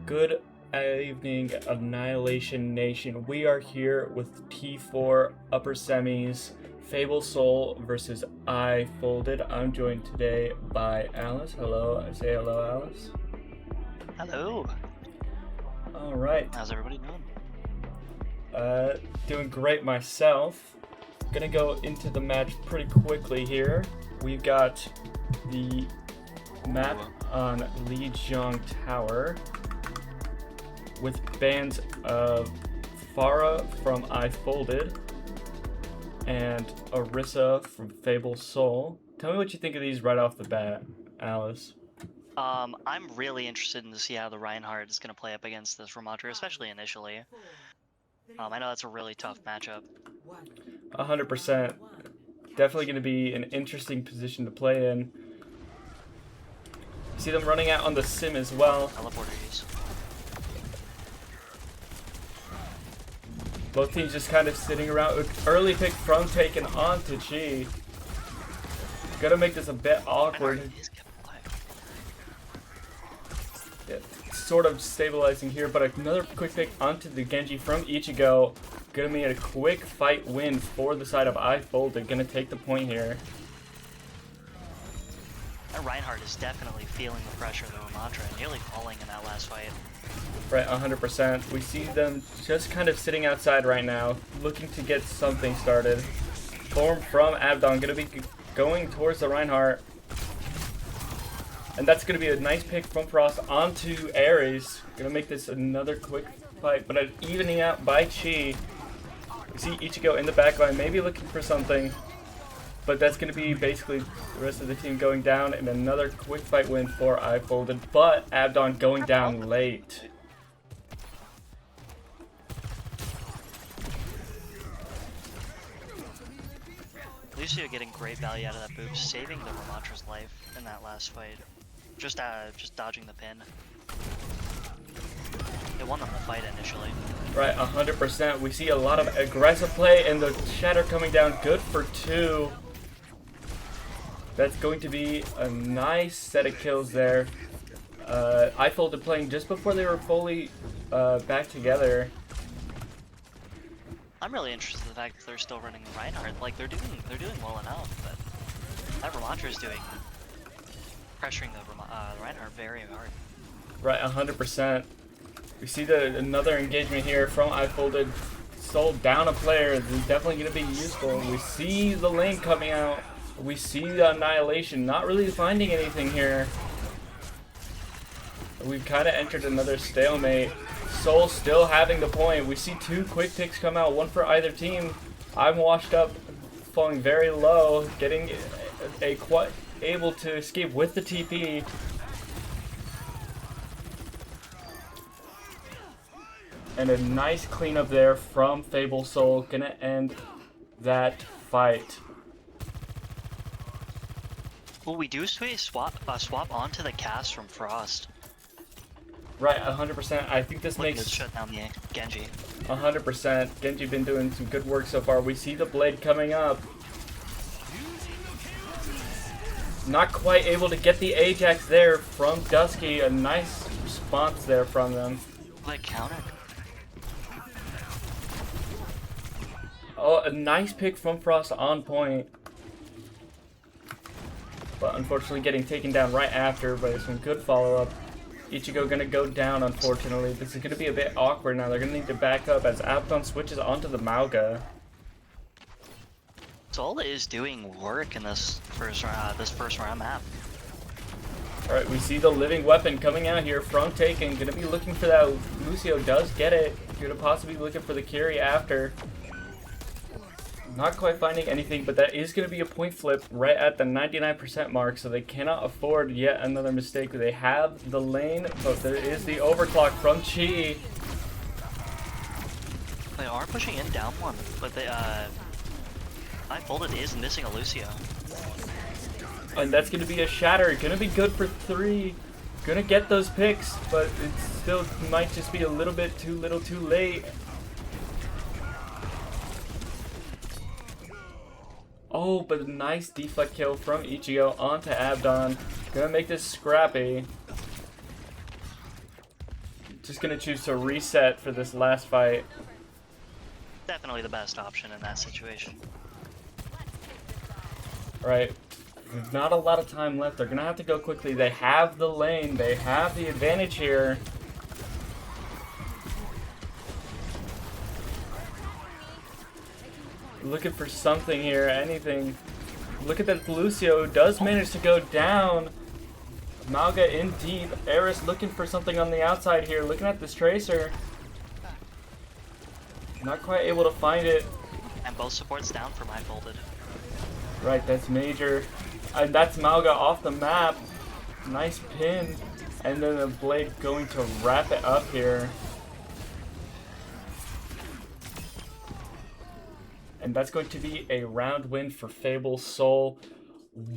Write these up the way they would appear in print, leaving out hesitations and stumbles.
Good evening, Annihilation Nation. We are here with T4 upper semis, Fable Soul versus I Folded. I'm joined today by Alice. Hello, say hello, Alice. Hello. All right. How's everybody doing? Doing great myself. Gonna go into the match pretty quickly here. We've got the map on Lijiang Tower with bans of Farah from I Folded and Orisa from Fable Soul. Tell me what you think of these right off the bat, Alice. I'm really interested in to see how the Reinhardt is going to play up against this Ramatra, especially initially. I know that's a really tough matchup. 100%. Definitely going to be an interesting position to play in. See them running out on the sim as well. Teleporters. Both teams just kind of sitting around. Early pick from Taken onto Chi. Gonna make this a bit awkward. Yeah, sort of stabilizing here, but another quick pick onto the Genji from Ichigo. Gonna be a quick fight win for the side of I Folded. Gonna take the point here. That Reinhardt is definitely feeling the pressure of the Ramatra, nearly falling in that last fight. Right, 100%. We see them just kind of sitting outside right now, looking to get something started. Form from Abdon, gonna be going towards the Reinhardt. And that's gonna be a nice pick from Frost onto Ares. Gonna make this another quick fight, but an evening out by Chi. We see Ichigo in the backline, maybe looking for something. But that's going to be basically the rest of the team going down, and another quick fight win for I Folded, but Abdon going down late. Lucio getting great value out of that boost, saving the Ramatra's life in that last fight. Just dodging the pin. It won them the fight initially. Right, 100%. We see a lot of aggressive play, and the Shatter coming down good for 2. That's going to be a nice set of kills there. I Folded playing just before they were fully back together. I'm really interested in the fact that they're still running the Reinhardt. Like they're doing well enough, but that Ramatra is pressuring the Reinhardt very hard. Right, 100%. We see another engagement here from I Folded. Soul down a player. This is definitely going to be useful. We see the lane coming out. We see the Annihilation not really finding anything here. We've kind of entered another stalemate. Soul still having the point. We see 2 quick picks come out, one for either team. I'm washed up, falling very low, getting able to escape with the TP. And a nice cleanup there from Fable Soul. Gonna end that fight. Well, we do swap onto the cast from Frost. Right, 100%. I think this makes shut down the Genji. 100%. Genji been doing some good work so far. We see the blade coming up. Not quite able to get the Ajax there from Dusky. A nice response there from them. Like counter. Oh, a nice pick from Frost on point. But unfortunately getting taken down right after, but some good follow-up. Ichigo gonna go down, unfortunately. This is gonna be a bit awkward now. They're gonna need to back up as Abdon switches onto the Mauga. Soul is doing work in this first round map. Alright, we see the living weapon coming out here from Taken. Gonna be looking for that. Lucio does get it. Gonna possibly be looking for the carry after. Not quite finding anything, but that is going to be a point flip right at the 99% mark, so they cannot afford yet another mistake. They have the lane, but there is the overclock from Chi. They are pushing in down one, but I Folded is missing a Lucio. And that's going to be a Shatter. Going to be good for 3. Going to get those picks, but it still might just be a little bit too little too late. Oh, but a nice deflect kill from Ichigo onto Abdon. Gonna make this scrappy. just gonna choose to reset for this last fight. Definitely the best option in that situation. Right. There's not a lot of time left. They're gonna have to go quickly. They have the lane. They have the advantage here. Looking for something here, anything. Look at that Lucio, does manage to go down. Malga in deep. Eris looking for something on the outside here. Looking at this Tracer. Not quite able to find it. And both supports down for my folded. Right, that's major. And that's Malga off the map. Nice pin. And then the Blade going to wrap it up here. And that's going to be a round win for Fable Soul.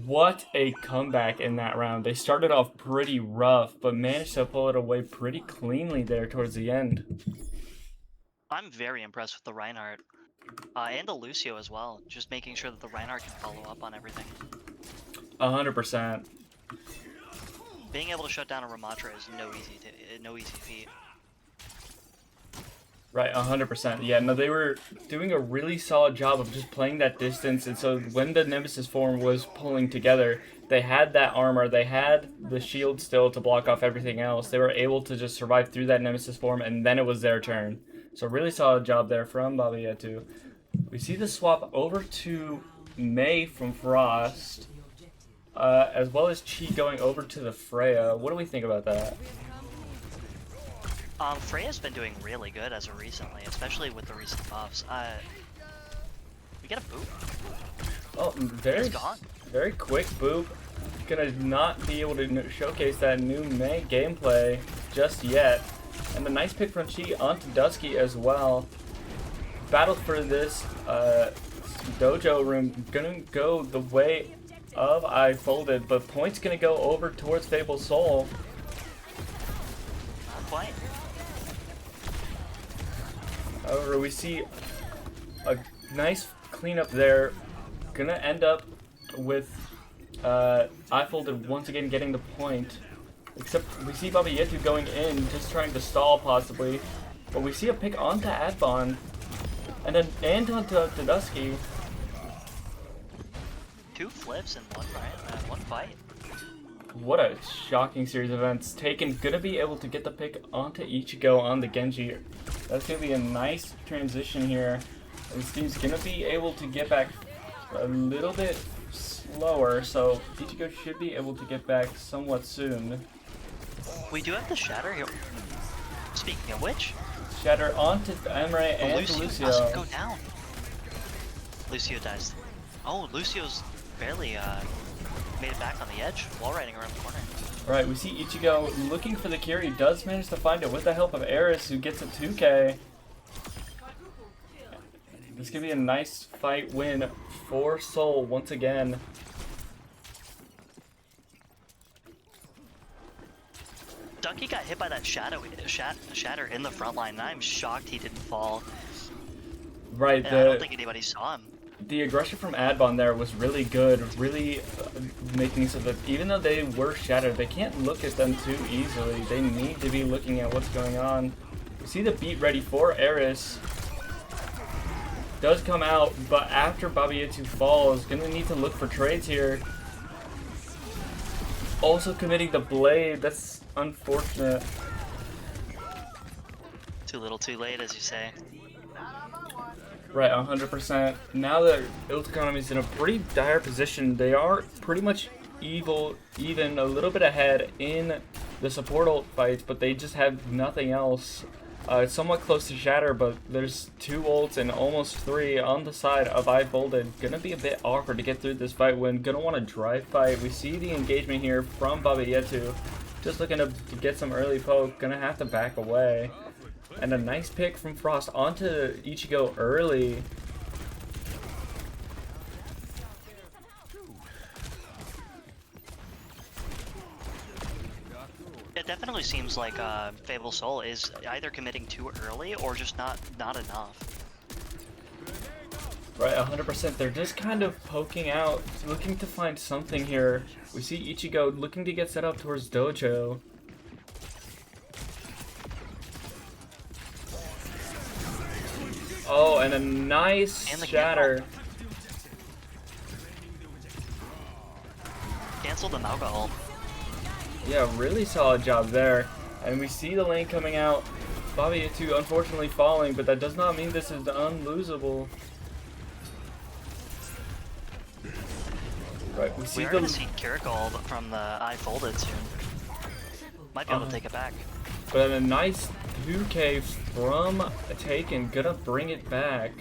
What a comeback in that round. They started off pretty rough, but managed to pull it away pretty cleanly there towards the end. I'm very impressed with the Reinhardt. And the Lucio as well. Just making sure that the Reinhardt can follow up on everything. 100%. Being able to shut down a Ramatra is no easy feat. Right, 100%. Yeah, no, they were doing a really solid job of just playing that distance, and so when the Nemesis form was pulling together, they had that armor, they had the shield still to block off everything else. They were able to just survive through that Nemesis form, and then it was their turn. So really solid job there from Babietu. We see the swap over to Mei from Frost, as well as Chi going over to the Freya. What do we think about that? Freya's been doing really good as of recently, especially with the recent buffs. We get a boop. Oh, very quick boop. Gonna not be able to showcase that new Mei gameplay just yet. And a nice pick from Chi onto Dusky as well. Battle for this dojo room gonna go the way of I Folded, but points gonna go over towards Fable Soul. Not quite. However, we see a nice cleanup there. Gonna end up with I Folded once again getting the point. Except we see Babietu going in, just trying to stall possibly. But we see a pick onto Adbon. And then onto Dusky. 2 flips in one fight. What a shocking series of events. Taken, gonna be able to get the pick onto Ichigo on the Genji. That's gonna be a nice transition here. This team's gonna be able to get back a little bit slower, so Ichigo should be able to get back somewhat soon. We do have the Shatter here. Speaking of which, Shatter onto Emre and Lucio. Doesn't go down. Lucio dies. Oh, Lucio's barely made it back on the edge, wall riding around the corner. Right, we see Ichigo looking for the Kiri, does manage to find it with the help of Eris, who gets a 2K. This could be a nice fight win for Soul once again. Ducky got hit by that shatter in the front line, and I'm shocked he didn't fall. Right, I don't think anybody saw him. The aggression from Adbon there was really good, really making so that even though they were shattered, they can't look at them too easily. They need to be looking at what's going on. We see the beat ready for Eris. Does come out, but after Babietu falls, gonna need to look for trades here. Also committing the blade, that's unfortunate. Too little too late, as you say. Right, 100%. Now that Ilt Economy's in a pretty dire position, they are pretty much even a little bit ahead in the support ult fights, but they just have nothing else. It's somewhat close to Shatter, but there's 2 ults and almost 3 on the side of I Folded. Gonna be a bit awkward to get through this fight win. Gonna want to drive fight. We see the engagement here from Babietu. Just looking to get some early poke. Gonna have to back away. And a nice pick from Frost onto Ichigo early. It definitely seems like Fable Soul is either committing too early or just not enough. Right, 100%. They're just kind of poking out, looking to find something here. We see Ichigo looking to get set up towards Dojo. Oh, and a nice And the shatter. Cancel the Mauga ult. Yeah, really solid job there. And we see the lane coming out. Bobby Itu unfortunately falling, but that does not mean this is unlosable. Right, we see We are going to see Kirikold from the I folded soon. Might be able to take it back. But a nice 2K from Taken, gonna bring it back.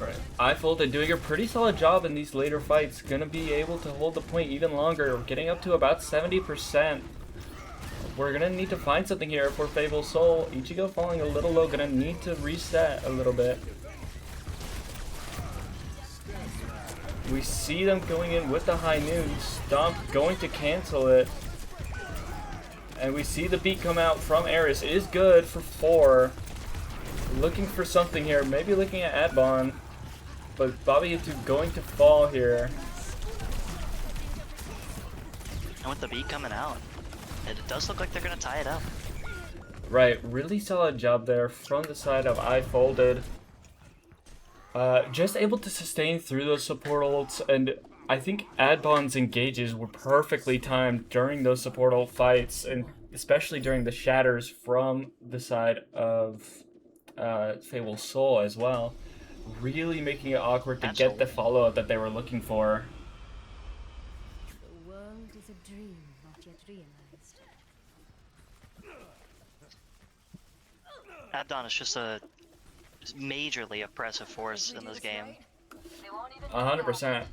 Right, I folded doing a pretty solid job in these later fights. Gonna be able to hold the point even longer. We're getting up to about 70%. We're gonna need to find something here for Fable Soul. Ichigo falling a little low, gonna need to reset a little bit. We see them going in with the high noon. Stomp going to cancel it. And we see the beat come out from Ares. It is good for 4. Looking for something here. Maybe looking at Adbon. But Bobby Itu going to fall here. And with the beat coming out, it does look like they're going to tie it up. Right. Really solid job there from the side of I Folded. Just able to sustain through those support ults, and I think Adbon's engages were perfectly timed during those support ult fights, and especially during the shatters from the side of Fable Soul as well. Really making it awkward to get the follow-up that they were looking for. The world is a dream not yet realized. Abdon is just a majorly oppressive force in this game. 100%.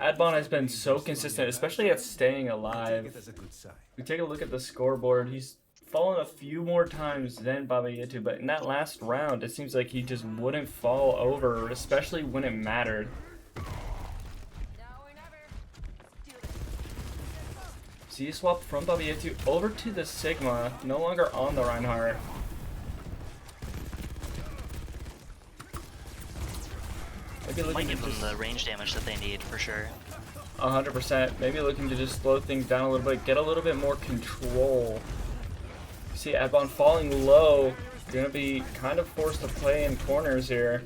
Adbon has been so consistent, especially at staying alive. We take a look at the scoreboard. He's fallen a few more times than Baba Yetu, but in that last round, it seems like he just wouldn't fall over, especially when it mattered. See a swap from Baba Yetu over to the Sigma, no longer on the Reinhardt. Might give them the range damage that they need for sure. 100%. Maybe looking to just slow things down a little bit, get a little bit more control. See Adbon falling low, gonna be kind of forced to play in corners here.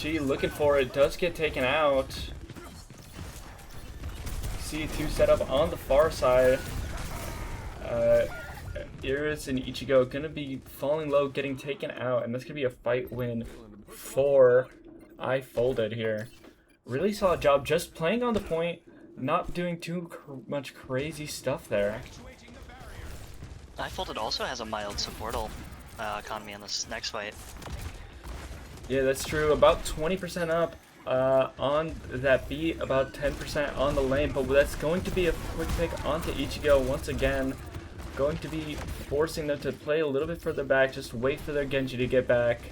Chi looking for it, does get taken out. See two set up on the far side. Iris and Ichigo gonna be falling low, getting taken out, and that's gonna be a fight win for I Folded here. Really solid job just playing on the point, not doing too much crazy stuff there. I Folded also has a mild support ult economy in this next fight. Yeah, that's true. About 20% up on that beat, about 10% on the lane, but that's going to be a quick pick onto Ichigo once again. Going to be forcing them to play a little bit further back, just wait for their Genji to get back.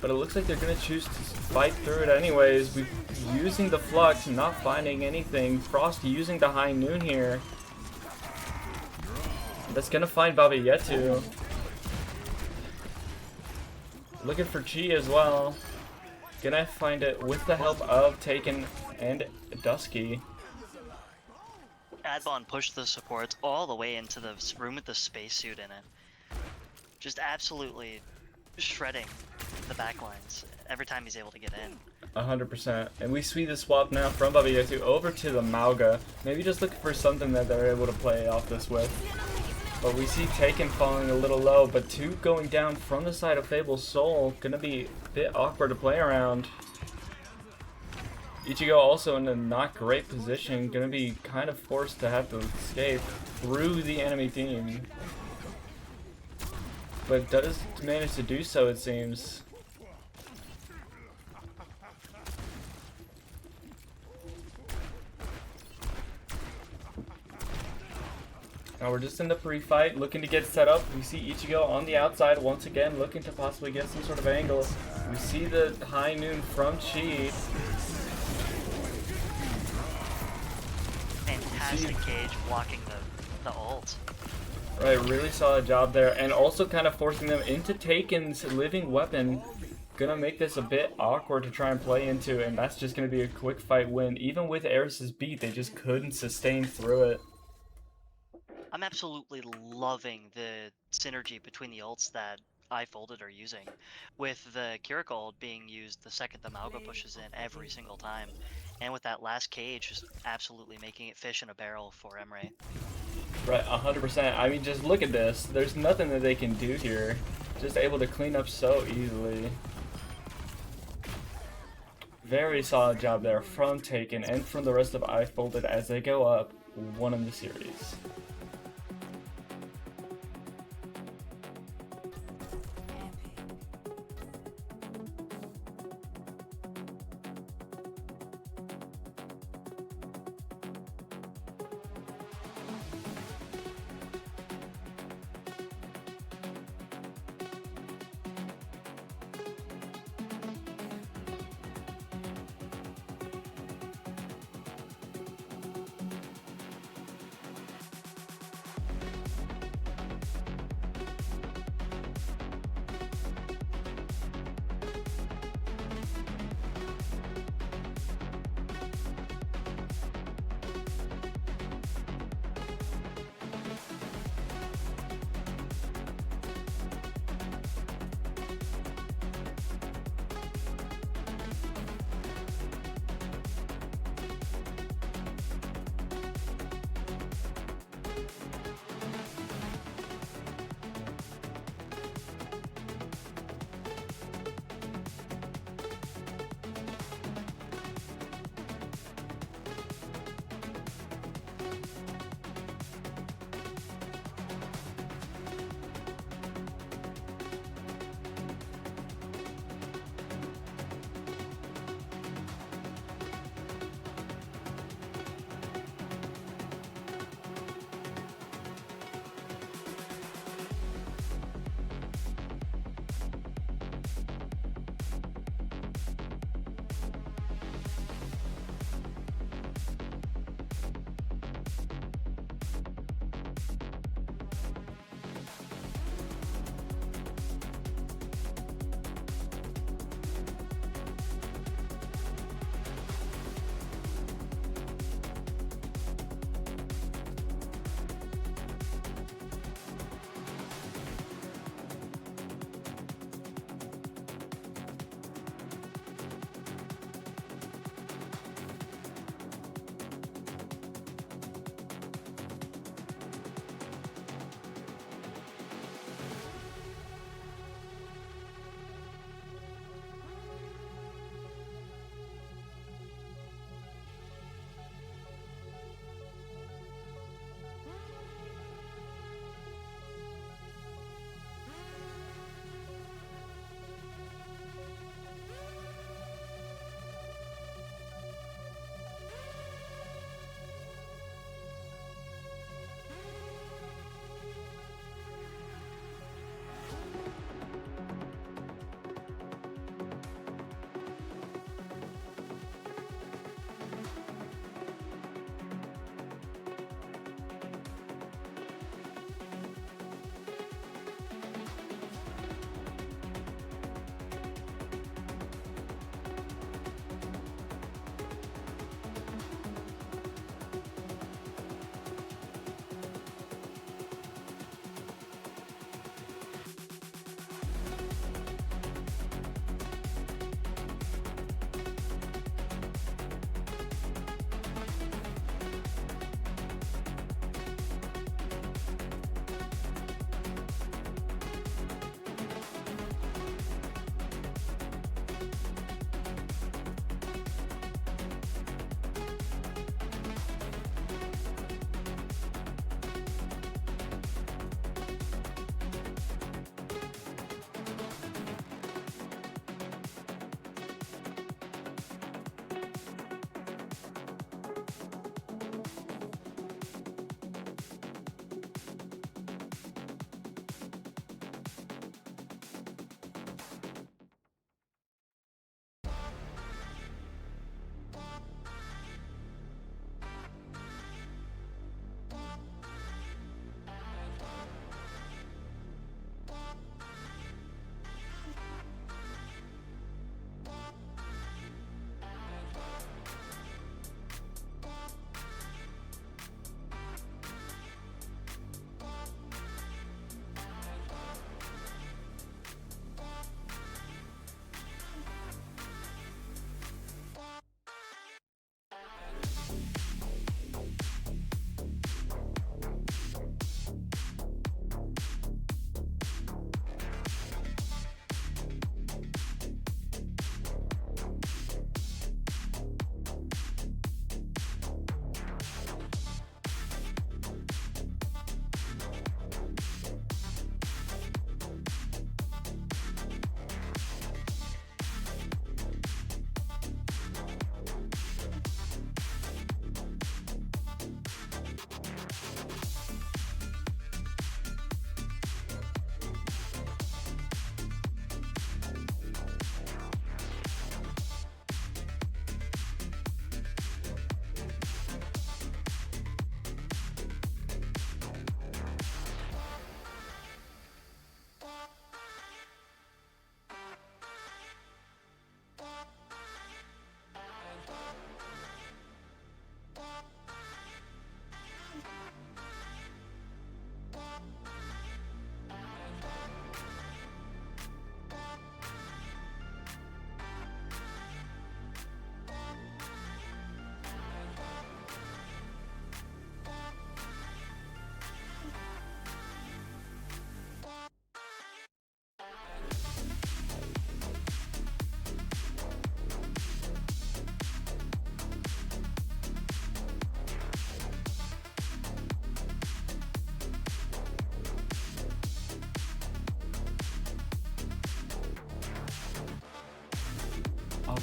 But it looks like they're going to choose to fight through it anyways. We're using the Flux, not finding anything. Frost using the High Noon here. That's going to find Baba Yetu. Looking for Chi as well. Gonna find it with the help of Taken and Dusky. Adbon pushed the supports all the way into the room with the spacesuit in it. Just absolutely shredding the backlines every time he's able to get in. 100%. And we see the swap now from Baba Yetu over to the Mauga. Maybe just looking for something that they're able to play off this with. But we see Taken falling a little low, but 2 going down from the side of Fable Soul. Gonna be a bit awkward to play around. Ichigo also in a not great position. Gonna be kind of forced to have to escape through the enemy team. But does manage to do so, it seems. Now we're just in the pre-fight, looking to get set up. We see Ichigo on the outside once again, looking to possibly get some sort of angle. We see the High Noon from Chi. Fantastic cage blocking the ult. Right, really solid job there. And also kind of forcing them into Taken's living weapon. Gonna make this a bit awkward to try and play into, and that's just gonna be a quick fight win. Even with Eris's beat, they just couldn't sustain through it. I'm absolutely loving the synergy between the ults that I Folded are using, with the Curacle ult being used the second the Mauga pushes in every single time, and with that last cage just absolutely making it fish in a barrel for Emre. Right, 100%. I mean, just look at this. There's nothing that they can do here. Just able to clean up so easily. Very solid job there from Taken and from the rest of iFolded as they go up one in the series.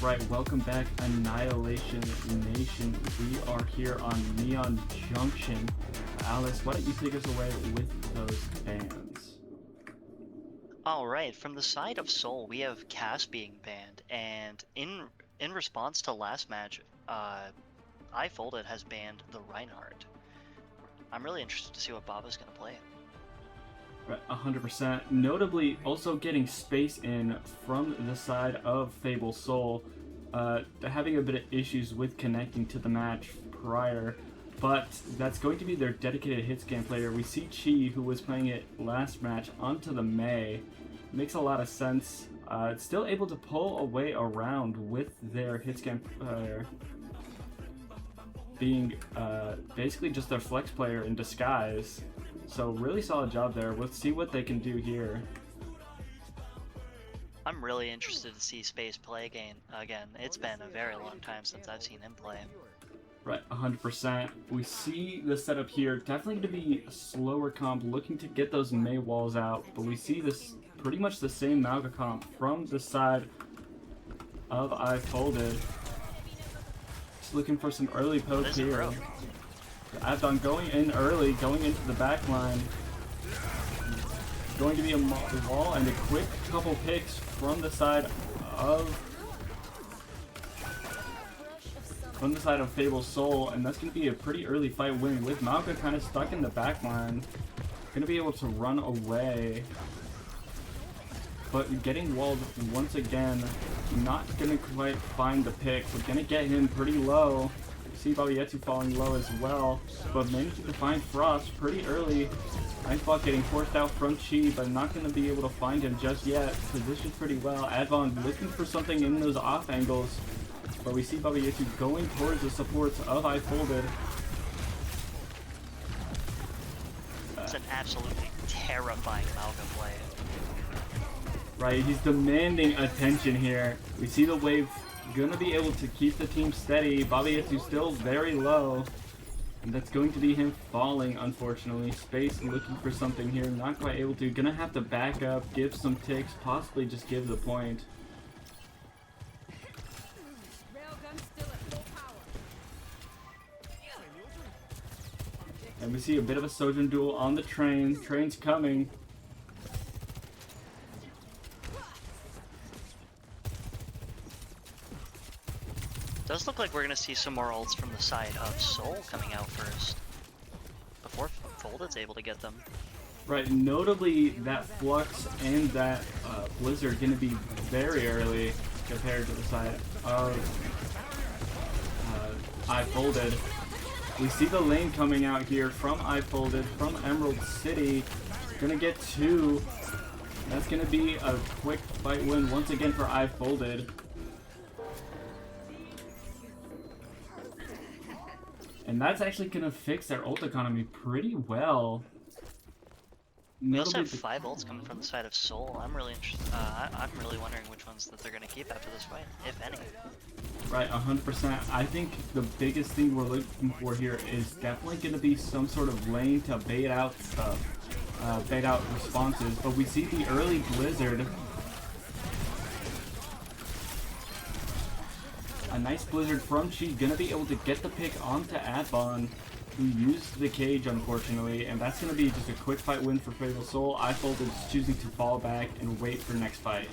Alright, welcome back, Annihilation Nation. We are here on Neon Junction. Alice, why don't you take us away with those bans? Alright, from the side of Seoul, we have Cass being banned, and in response to last match, iFolded has banned the Reinhardt. I'm really interested to see what Baba's going to play. Right, 100%. Notably, also getting space in from the side of Fable Soul. Having a bit of issues with connecting to the match prior, but that's going to be their dedicated hit scan player. We see Chi, who was playing it last match, onto the Mei. Makes a lot of sense. Still able to pull away around with their hit scan player being basically just their flex player in disguise. So really solid job there. Let's see what they can do here. I'm really interested to see Space play again. It's been a very long time since I've seen him play. Right, 100%. We see the setup here. Definitely going to be a slower comp, looking to get those Mei walls out. But we see this pretty much the same Mauga comp from the side of iFolded. Just looking for some early poke here. Abdon going in early, going into the back line. Going to be a wall and a quick couple picks from the side of Fable Soul, and that's going to be a pretty early fight win with Mauga kind of stuck in the back line. Going to be able to run away, but getting walled once again. Not going to quite find the pick. We're going to get him pretty low. See Babietu falling low as well, but managing to find Frost pretty early. Iceblock getting forced out from Chi, but not going to be able to find him just yet. Positioned pretty well. Advon looking for something in those off angles, but we see Babietu going towards the supports of iFolded. It's an absolutely terrifying Mauga play. Right, he's demanding attention here. We see the wave gonna be able to keep the team steady. Babietu still very low, and that's going to be him falling, unfortunately. Space looking for something here, not quite able to. Gonna have to back up, give some ticks, possibly just give the point. And we see a bit of a Sojourn duel on the train. Train's coming. Does look like we're going to see some more ults from the side of Soul coming out first, before Folded's able to get them. Right, notably that Flux and that Blizzard going to be very early compared to the side of iFolded. We see the lane coming out here from iFolded, from Emerald City. Gonna get two. That's gonna be a quick fight win once again for iFolded. And that's actually gonna fix their ult economy pretty well. We also have 5 ults coming from the side of Soul. I'm really interested. I'm really wondering which ones that they're gonna keep after this fight, if any. Right, 100%. I think the biggest thing we're looking for here is definitely going to be some sort of lane to bait out stuff, bait out responses. But we see the early Blizzard. A nice Blizzard from Chi, going to be able to get the pick onto Advon, who used the cage, unfortunately. And that's going to be just a quick fight win for Fable Soul. iFolded is choosing to fall back and wait for next fight.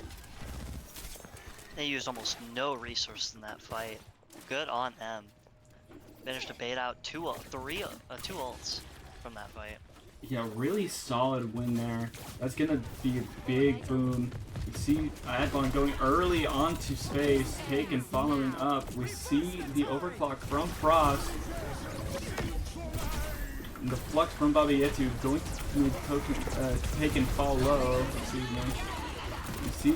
They used almost no resources in that fight. Good on them. Managed to bait out two ults from that fight. Yeah, really solid win there. That's gonna be a big boon. We see Advon going early onto Space, Taken following up. We see the overclock from Frost. And the flux from Babietu going to Taken fall low. Excuse me. We see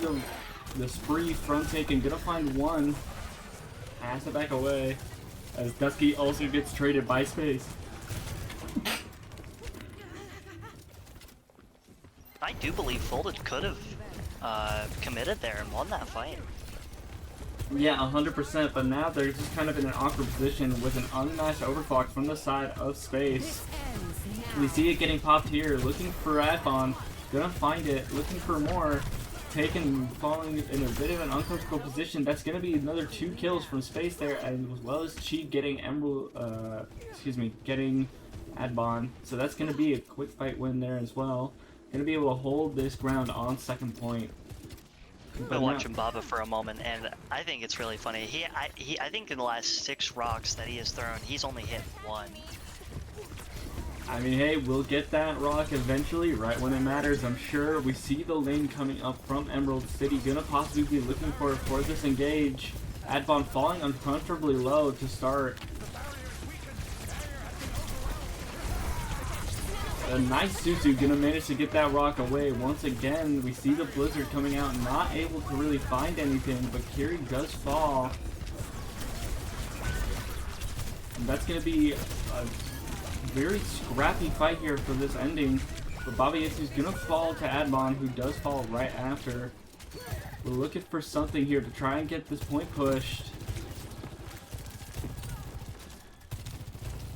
the spree from Taken, gonna find one. Has to back away. As Dusky also gets traded by Space. I do believe Folded could have committed there and won that fight. Yeah, 100%, but now they're just kind of in an awkward position with an unmatched overclock from the side of Space. We see it getting popped here, looking for Advon, gonna find it, looking for more. falling in a bit of an uncomfortable position. That's going to be another 2 kills from Space there, as well as Chi getting getting Adbon. So that's going to be a quick fight win there as well. Going to be able to hold this ground on second point. I've been watching Baba for a moment, and I think it's really funny. I think in the last 6 rocks that he has thrown, he's only hit 1. I mean, hey, we'll get that rock eventually, right when it matters, I'm sure. We see the lane coming up from Emerald City, gonna possibly be looking for this engage. Adbon falling uncomfortably low to start. A nice Suzu gonna manage to get that rock away. Once again, we see the Blizzard coming out, not able to really find anything, but Kiri does fall. And that's gonna be a very scrappy fight here for this ending. But Baba Yetsu's gonna fall to Adbon, who does fall right after. We're looking for something here to try and get this point pushed.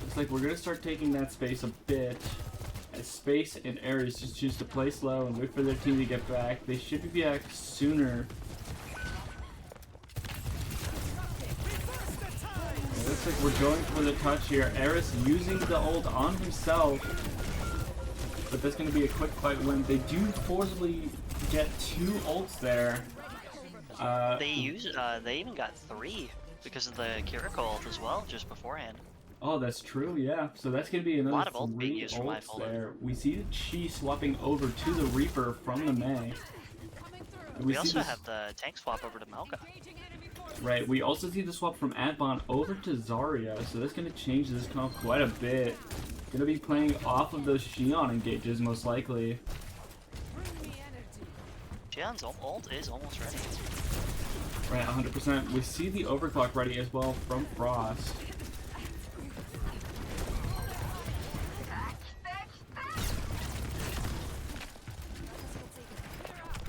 Looks like we're gonna start taking that space a bit. As Space and Ares just choose to play slow and wait for their team to get back. They should be back sooner. It looks like we're going for the touch here. Ares using the ult on himself. But that's going to be a quick fight win. They do forcibly get 2 ults there. They even got 3 because of the Kiriko ult as well, just beforehand. Oh, that's true, yeah. So that's going to be another 3 ults there. We see the Chi swapping over to the Reaper from the Mei. And we also have the tank swap over to Malga. Right, we also see the swap from Adbon over to Zarya, so that's going to change this comp quite a bit. Going to be playing off of those Xion engages, most likely. Xion's ult is almost ready. Right, 100%. We see the overclock ready as well from Frost.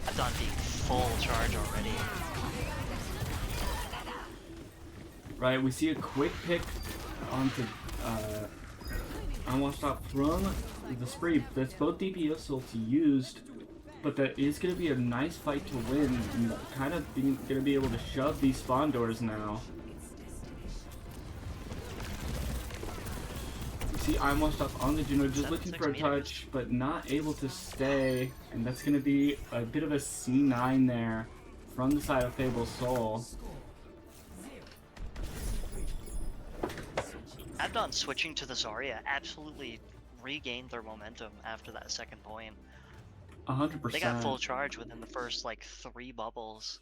Adbon being full charge already. Right, we see a quick pick onto Unwashed Up from the Spree. That's both DPS ults used, but that is going to be a nice fight to win. And kind of going to be able to shove these spawn doors now. You see Unwashed Up on the Juno, just looking for a touch, but not able to stay. And that's going to be a bit of a C9 there from the side of Fable Soul. Adbon switching to the Zarya absolutely regained their momentum after that second point. 100%. They got full charge within the first like 3 bubbles.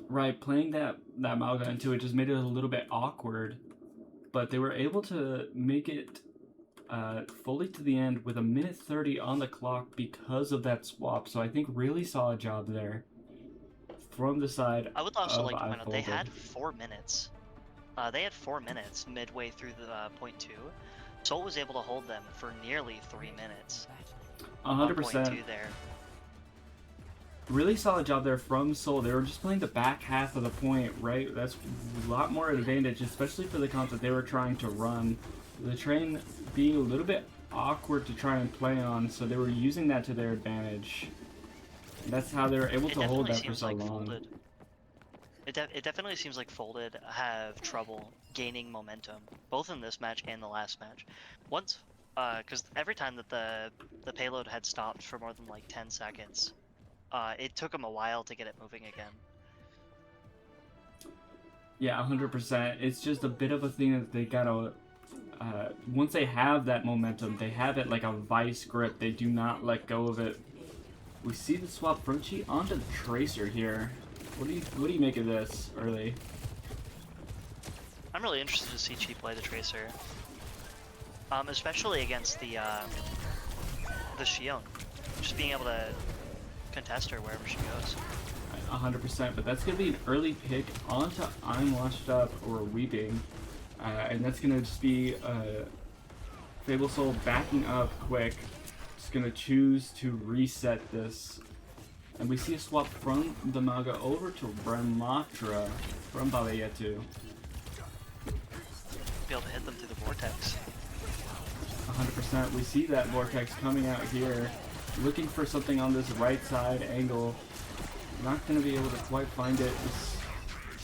Right, playing that Malga into it just made it a little bit awkward, but they were able to make it fully to the end with 1:30 on the clock because of that swap. So I think really solid job there from the side. I would also like to point out they iFolded. had 4 minutes. They had 4 minutes midway through the point 2. Soul was able to hold them for nearly 3 minutes. 100%. Point 2 there. Really solid job there from Soul. They were just playing the back half of the point, right? That's a lot more advantage, especially for the comp that they were trying to run. The train being a little bit awkward to try and play on, so they were using that to their advantage. That's how they were able to hold that for so long. It definitely seems like Folded have trouble gaining momentum, both in this match and the last match. Once, because every time that the payload had stopped for more than like 10 seconds, it took them a while to get it moving again. Yeah, 100%. It's just a bit of a thing that they gotta, once they have that momentum, they have it like a vice grip. They do not let go of it. We see the swap from Chi onto the Tracer here. What do you make of this early? I'm really interested to see Chi play the Tracer, especially against the Xion. Just being able to contest her wherever she goes. 100%, but that's gonna be an early pick onto I'm Washed Up or Weeping, and that's gonna just be Fable Soul backing up quick. Just gonna choose to reset this. And we see a swap from the Malga over to Brahmatra from Baba Yetu. Be able to hit them through the vortex. 100%. We see that vortex coming out here. looking for something on this right side angle. Not going to be able to quite find it.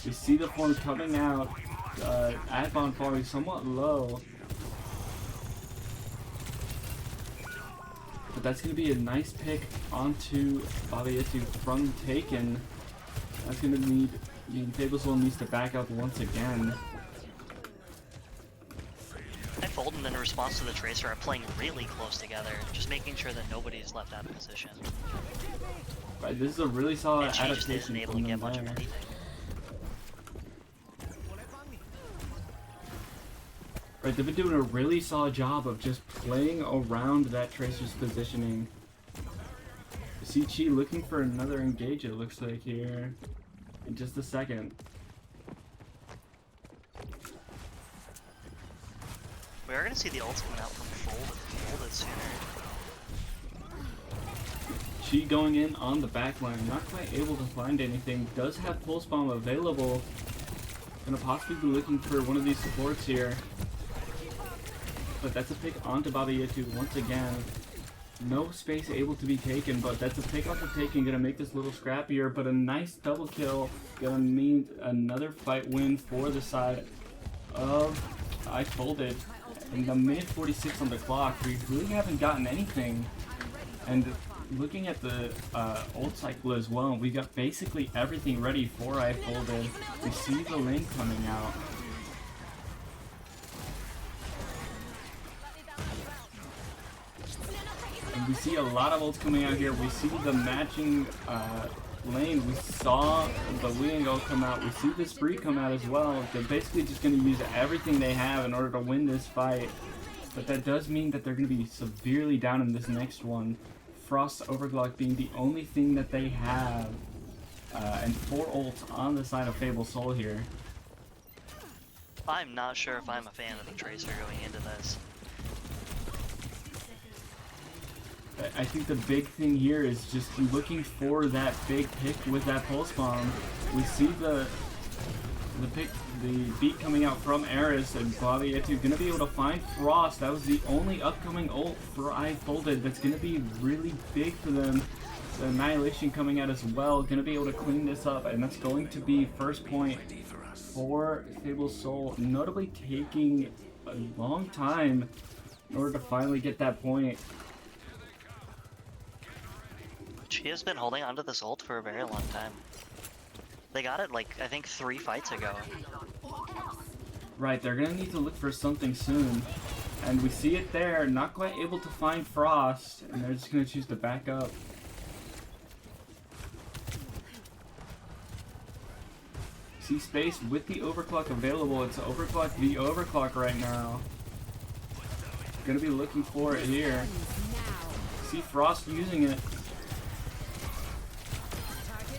We see the form coming out. Adbon falling somewhat low. But that's going to be a nice pick onto Babayetu from Taken. That's going to mean Fable Soul needs to back up once again. Folden in response to the Tracer are playing really close together, just making sure that nobody's left out of position. Right, this is a really solid And she just adaptation isn't able from to them get much of there. anything. Right, they've been doing a really solid job of just playing around that Tracer's positioning. See Chi looking for another engage, it looks like here. In just a second. We are going to see the ults coming out from Folded sooner. Chi going in on the back line, not quite able to find anything. Does have Pulse Bomb available. Gonna possibly be looking for one of these supports here. But that's a pick onto Babayetu once again. No space able to be taken, but that's a pick off of Taken. Gonna make this a little scrappier, but a nice double kill. Gonna mean another fight win for the side of I Folded. In the minute 46 on the clock, we really haven't gotten anything. And looking at the ult cycle as well, we got basically everything ready for I Folded. We see the lane coming out. And we see a lot of ults coming out here. We see the matching lane. We saw the Wing ult come out. We see the Spree come out as well. They're basically just going to use everything they have in order to win this fight. But that does mean that they're going to be severely down in this next one. Frost Overclock being the only thing that they have. And 4 ults on the side of Fable Soul here. I'm not sure if I'm a fan of the Tracer going into this. I think the big thing here is just looking for that big pick with that Pulse Bomb. We see the beat coming out from Eris, and Babayetu gonna be able to find Frost. That was the only upcoming ult for I Folded that's gonna be really big for them. The Annihilation coming out as well, gonna be able to clean this up, and that's going to be first point for Fable Soul, notably taking a long time in order to finally get that point. She has been holding onto this ult for a very long time. They got it, like, I think 3 fights ago. Right, they're gonna need to look for something soon. And we see it there, not quite able to find Frost, and they're just gonna choose to back up. See space with the overclock available. It's overclock v overclock right now. Gonna be looking for it here. See Frost using it.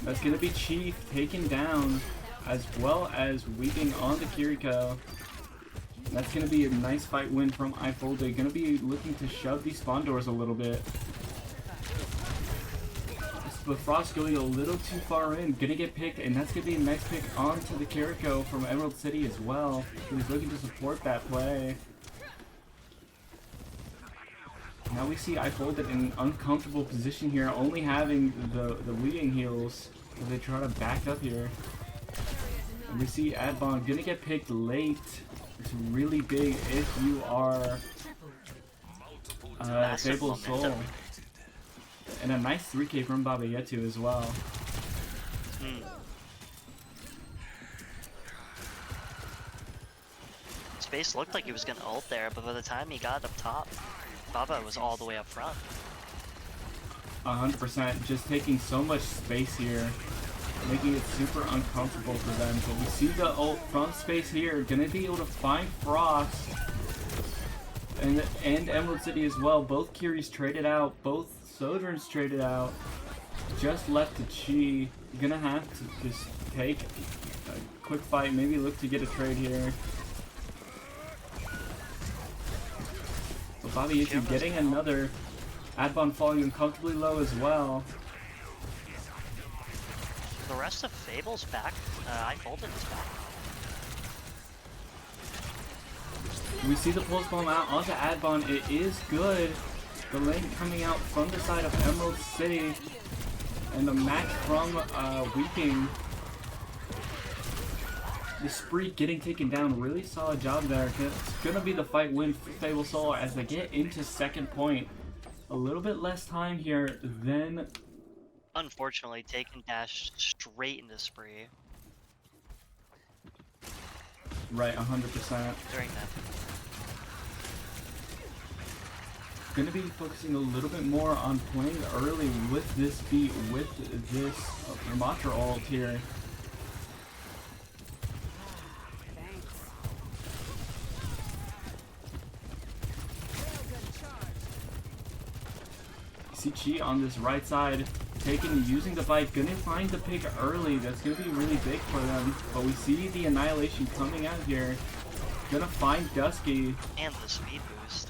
That's gonna be Chief taken down, as well as weeping on the Kiriko. That's gonna be a nice fight win from I Folded. Gonna be looking to shove these spawn doors a little bit. But Frost going a little too far in, gonna get picked, and that's gonna be a nice pick onto the Kiriko from Emerald City as well. He's looking to support that play. Now we see I Folded in an uncomfortable position here, only having the weeding heals as they try to back up here. And we see Adbon gonna get picked late. It's really big if you are Fable Soul. And a nice 3k from Babayetu as well. Space looked like he was gonna ult there, but by the time he got up top, Baba was all the way up front. 100%, just taking so much space here, making it super uncomfortable for them. But we see the ult from space here, gonna be able to find Frost and Emerald City as well. Both Kiris traded out, both Sojourns traded out. Just left to Chi. Gonna have to just take a quick fight, maybe look to get a trade here. But Babayetu getting another. Adbon falling uncomfortably low as well. The rest of Fable's back. I Folded is back. We see the Pulse Bomb out onto Adbon. It is good. The lane coming out from the side of Emerald City. And the match from Weeping. The Spree getting taken down. Really solid job there. It's going to be the fight win for Fable Soul as they get into second point. A little bit less time here than... Unfortunately, taken dash straight into Spree Right, 100%. during that. Going to be focusing a little bit more on playing early with this beat, with this Ramatra ult here. See Chi on this right side, using the bite, gonna find the pick early. That's gonna be really big for them. But we see the Annihilation coming out here. Gonna find Dusky. And the speed boost.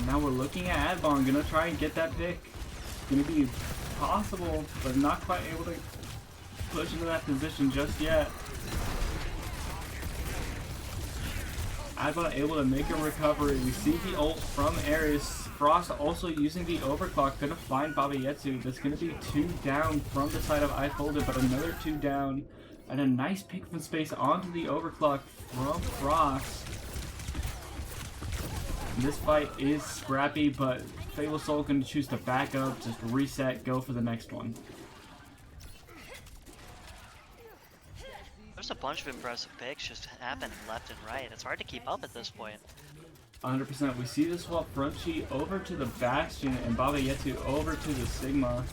Now we're looking at Adbon, gonna try and get that pick. Gonna be possible, but not quite able to push into that position just yet. Adbon able to make a recovery. We see the ult from Ares. Frost also using the overclock, gonna find Babayetsu. That's gonna be 2 down from the side of iFolded, but another 2 down. And a nice pick from space onto the overclock from Frost. This fight is scrappy, but Fable Soul going to choose to back up, just reset, go for the next one. There's a bunch of impressive picks just happening left and right. It's hard to keep up at this point. 100%. We see the swap front Chi over to the Bastion and Babayetsu over to the Sigma.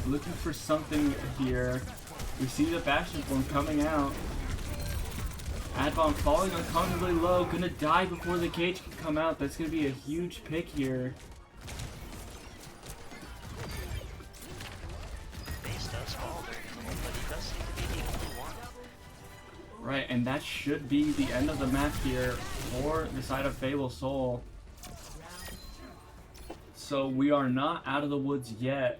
Looking for something here. We see the Bastion form coming out. Adbon falling uncomfortably low, gonna die before the cage can come out. That's gonna be a huge pick here. Base does fall there, but he does seem to be the only one. Right, and that should be the end of the map here for the side of Fable Soul. So we are not out of the woods yet.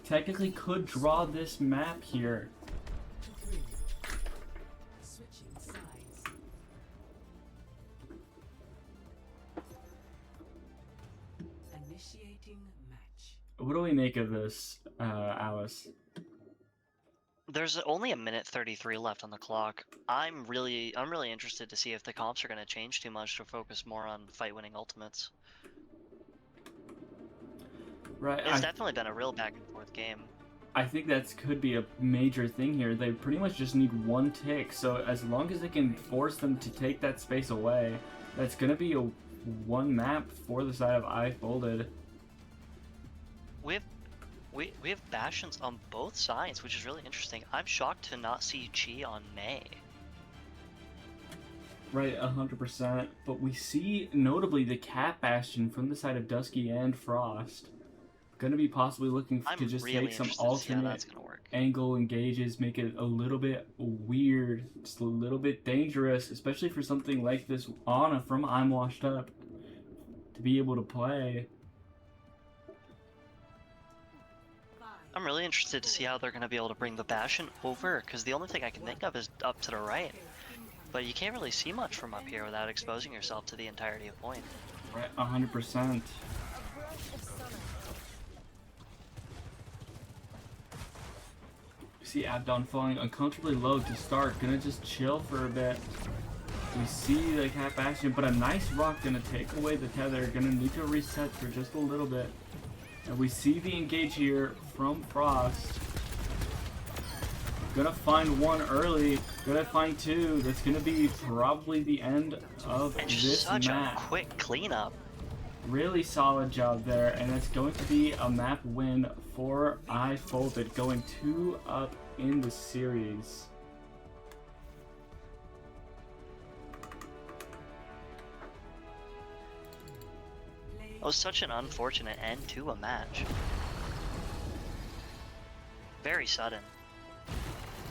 Technically could draw this map here. What do we make of this, Alice? There's only a minute 33 left on the clock. I'm really interested to see if the comps are going to change too much to focus more on fight-winning ultimates. Right. It's definitely been a real back-and-forth game. I think that could be a major thing here. They pretty much just need one tick, so as long as they can force them to take that space away, that's going to be a one map for the side of iFolded. We have Bastions on both sides, which is really interesting. I'm shocked to not see Chi on Mei. Right, 100%. But we see notably the Cat Bastion from the side of Dusky and Frost. Gonna be possibly looking to just really take some interested to see how alternate that's gonna work. angle engages, make it a little bit weird, just a little bit dangerous, especially for something like this Ana from I'm Washed Up to be able to play. I'm really interested to see how they're going to be able to bring the Bastion over, because the only thing I can think of is up to the right. But you can't really see much from up here without exposing yourself to the entirety of point. Right, 100%. See Abdon falling uncomfortably low to start, gonna just chill for a bit. We see the Cat Bastion, but a nice rock gonna take away the tether, gonna need to reset for just a little bit. And we see the engage here from Frost. Gonna find one early, gonna find two. That's gonna be probably the end of And this just such map. a quick cleanup. Really solid job there, and it's going to be a map win for iFolded, going 2 up in the series. It was such an unfortunate end to a match. Very sudden.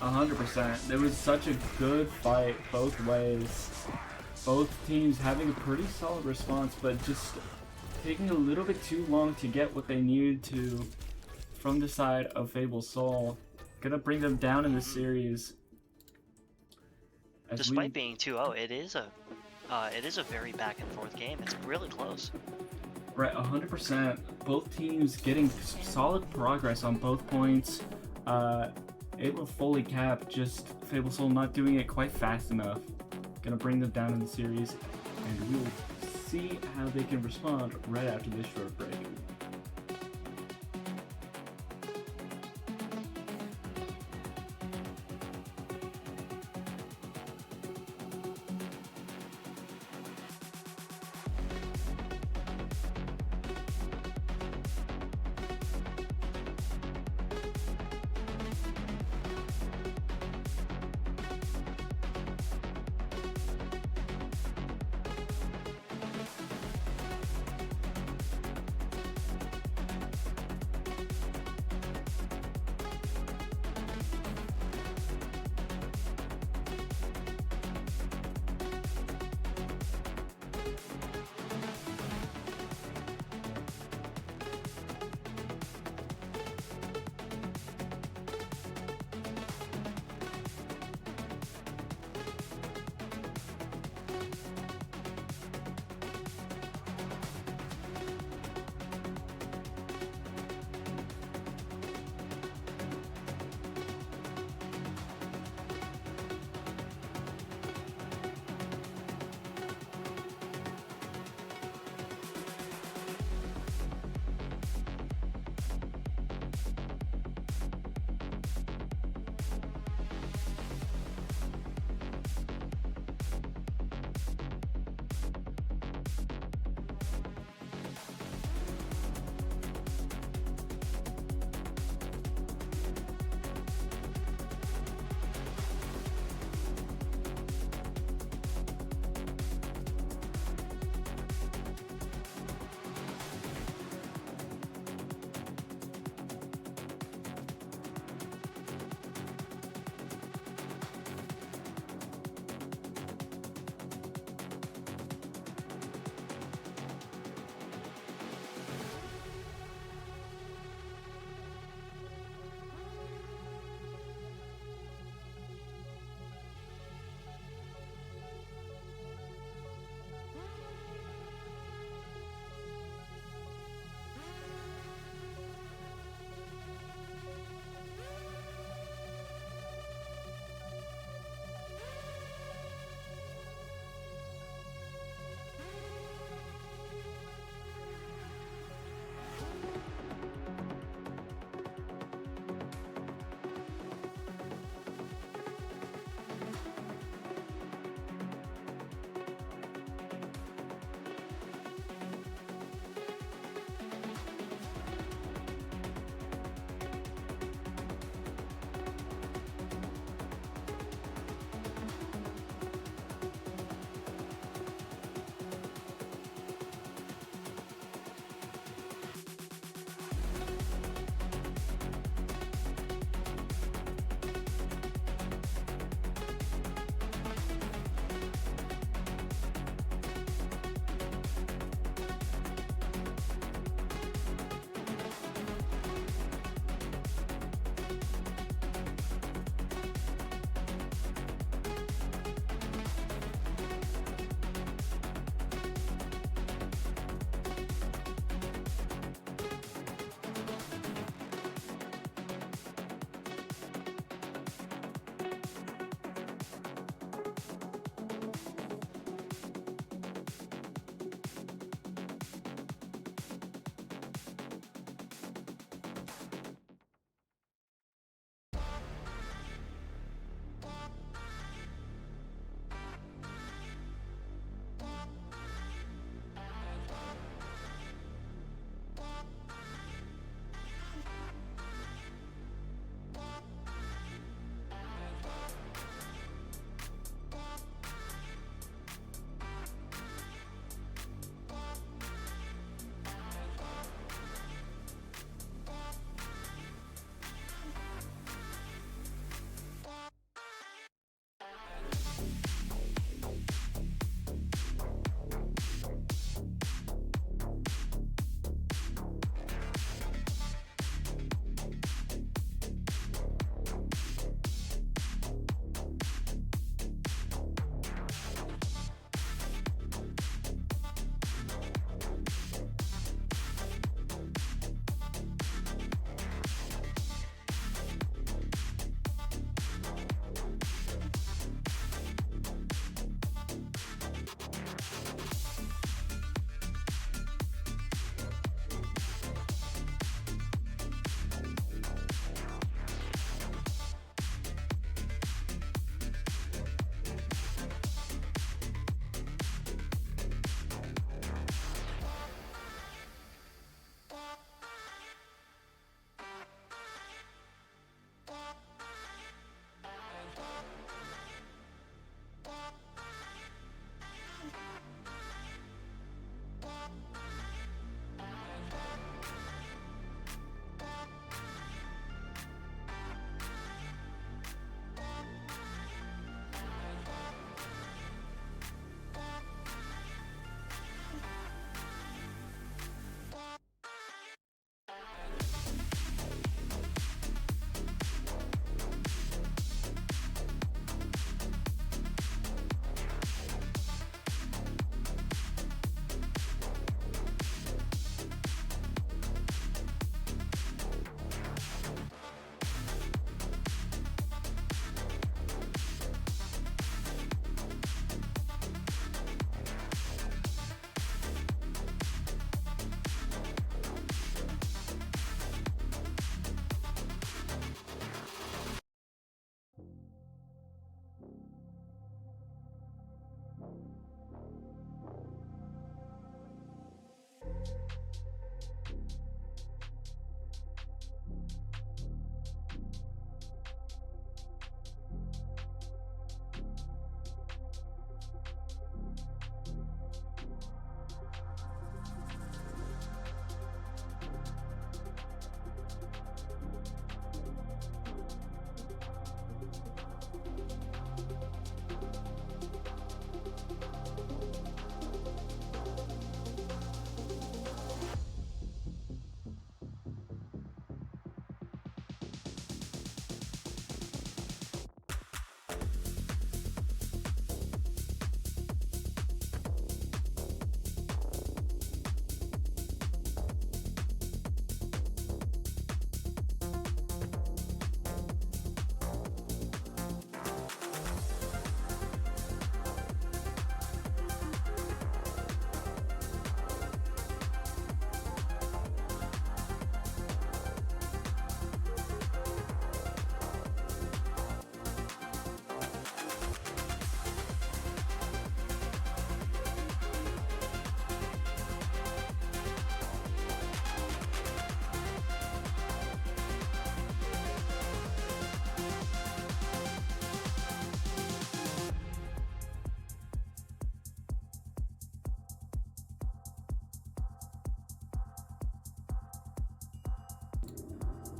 100%. It was such a good fight both ways. Both teams having a pretty solid response, but just taking a little bit too long to get what they needed to from the side of Fable Soul. Gonna bring them down in the series. As Despite being 2-0, it is a very back and forth game. It's really close. Right, 100%. Both teams getting solid progress on both points. Able to fully cap, just Fable Soul not doing it quite fast enough. Gonna bring them down in the series, and we will see how they can respond right after this short break.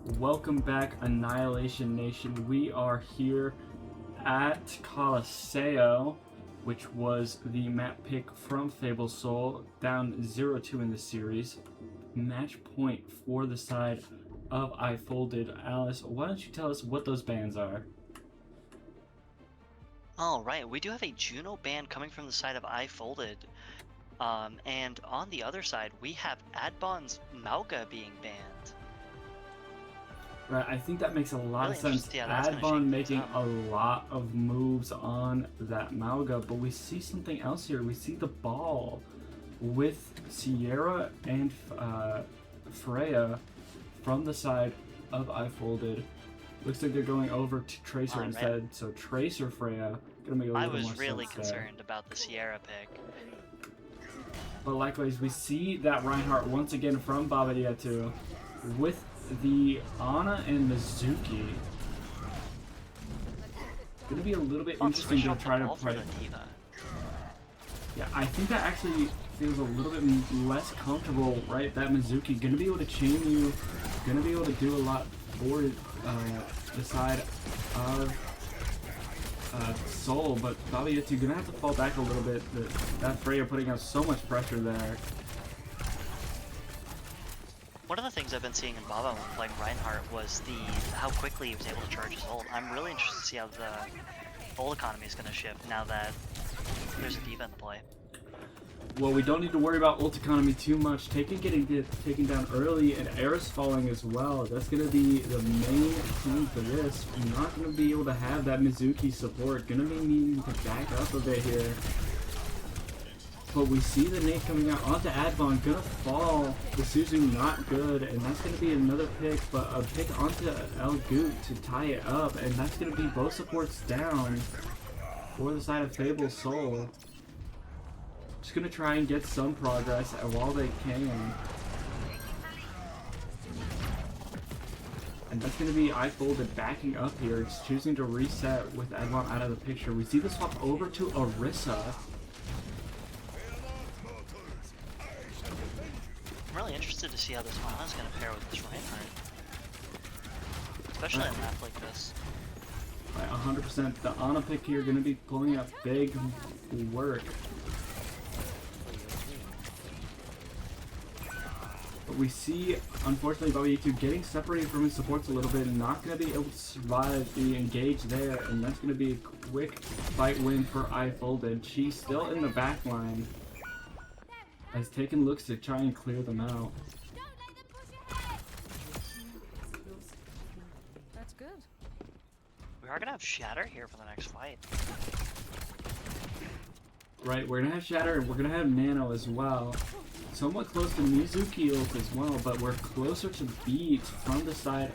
Welcome back, Annihilation Nation. We are here at Colosseo, which was the map pick from Fable Soul, down 0-2 in the series. Match point for the side of I Folded. Alice, why don't you tell us what those bans are? Alright, we do have a Juno ban coming from the side of I Folded. And on the other side, we have Adbon's Mauga being banned. Right, I think that makes a lot of Really sense. interested to see how that's gonna Adbon shake making things a lot of moves on that Mauga, but we see something else here. We see the ball with Sierra and Freya from the side of I Folded. Looks like they're going over to Tracer Alright. instead, so Tracer Freya gonna make a I little was more really sense there. concerned about the Sierra pick. But likewise, we see that Reinhardt once again from Baba Yetu with the Ana and Mizuki. Gonna be a little bit interesting to try to play. Yeah, I think that actually feels a little bit less comfortable, right? That Mizuki gonna be able to chain you, gonna be able to do a lot for the side of Soul, but Baba Yetu gonna have to fall back a little bit. That Freya putting out so much pressure there. One of the things I've been seeing in Baba when playing Reinhardt was how quickly he was able to charge his ult. I'm really interested to see how the ult economy is going to shift now that there's a D.Va in play. Well, we don't need to worry about ult economy too much. Getting taken down early and Eris falling as well. That's going to be the main thing for this. We're not going to be able to have that Mizuki support. Going to be needing to back up a bit here. But we see the nade coming out onto Adbon, gonna fall. The Suzu not good, and that's gonna be another pick, but a pick onto El Goot to tie it up, and that's gonna be both supports down for the side of Fable Soul. Just gonna try and get some progress while they can. And that's gonna be I Folded backing up here. It's choosing to reset with Adbon out of the picture. We see the swap over to Orisa. I'm really interested to see how this Ana is going to pair with this Reinhardt. Especially on a map like this. Right, 100%. The Ana pick here going to be pulling up big work. But we see, unfortunately, Baba Yetu getting separated from his supports a little bit and not going to be able to survive the engage there. And that's going to be a quick fight win for I Folded. She's still in the back line. Has taken looks to try and clear them out. That's good. We are going to have Shatter here for the next fight. Right, we're going to have Shatter and we're going to have Nano as well. Somewhat close to Mizuki ult as well, but we're closer to Beats from the side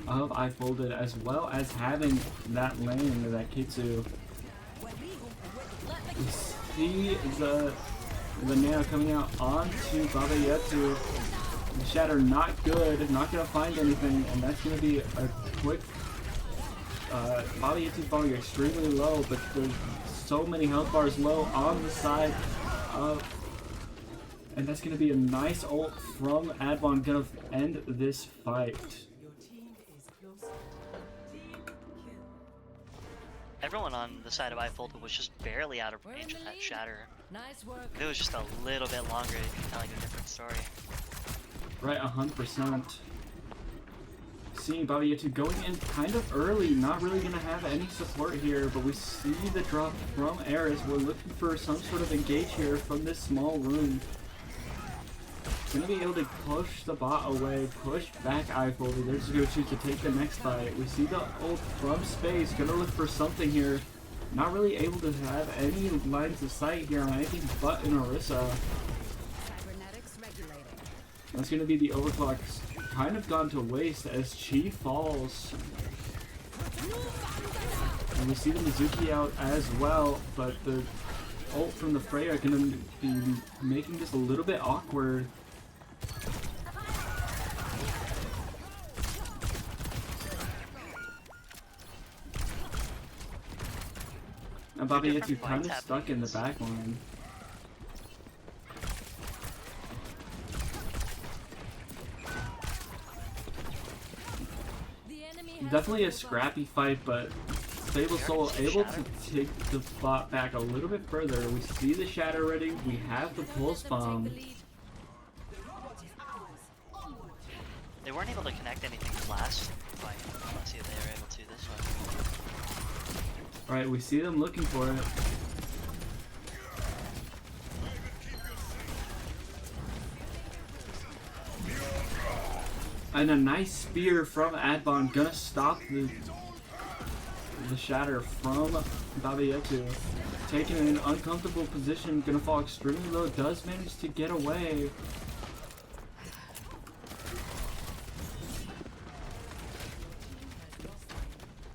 of I Folded, as well as having that lane, that Kitsu. We see the Nano coming out onto Baba Yetu. The Shatter not good, not gonna find anything, and that's gonna be a quick Baba Yetu falling extremely low, but there's so many health bars low on the side of, and that's gonna be a nice ult from Adbon, gonna end this fight. Everyone on the side of I Folded was just barely out of range of that Shatter. Nice work. If it was just a little bit longer, it could tell like a different story. Right, 100%. Seeing Baba Yetu going in kind of early, not really going to have any support here, but we see the drop from Eris. We're looking for some sort of engage here from this small room. Going to be able to push the bot away, push back I Folded. They're just going to choose to take the next fight. We see the ult from space, going to look for something here. Not really able to have any lines of sight here on anything but an Orisa. Cybernetics regulating. That's going to be the overclock, kind of gone to waste as Chi falls. And we see the Mizuki out as well, but the ult from the Freya are going to be making this a little bit awkward. And Baba Yetu kind of stuck in the back line. definitely a scrappy fight, but Fable Soul able to take the bot back a little bit further. We see the Shatter ready. We have the Pulse Bomb. They weren't able to connect anything last fight. Let's see if they were able to this one. Alright, we see them looking for it. And a nice spear from Adbon, gonna stop the Shatter from Babietu. Taken in an uncomfortable position, gonna fall extremely low, does manage to get away.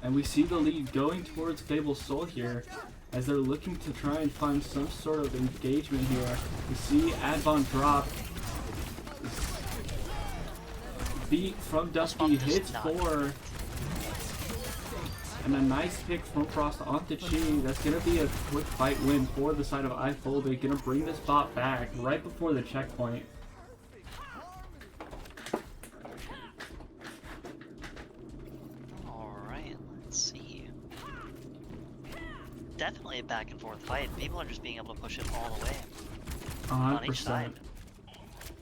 And we see the lead going towards Fable Soul here, as they're looking to try and find some sort of engagement here. We see Adbon drop. Beat from Dusky hits 4. And a nice pick from Frost onto Chi. That's going to be a quick fight win for the side of iFold. They're going to bring this bot back right before the checkpoint. Alright, let's see. Definitely a back and forth fight. People are just being able to push it all the way. 100%. On each side.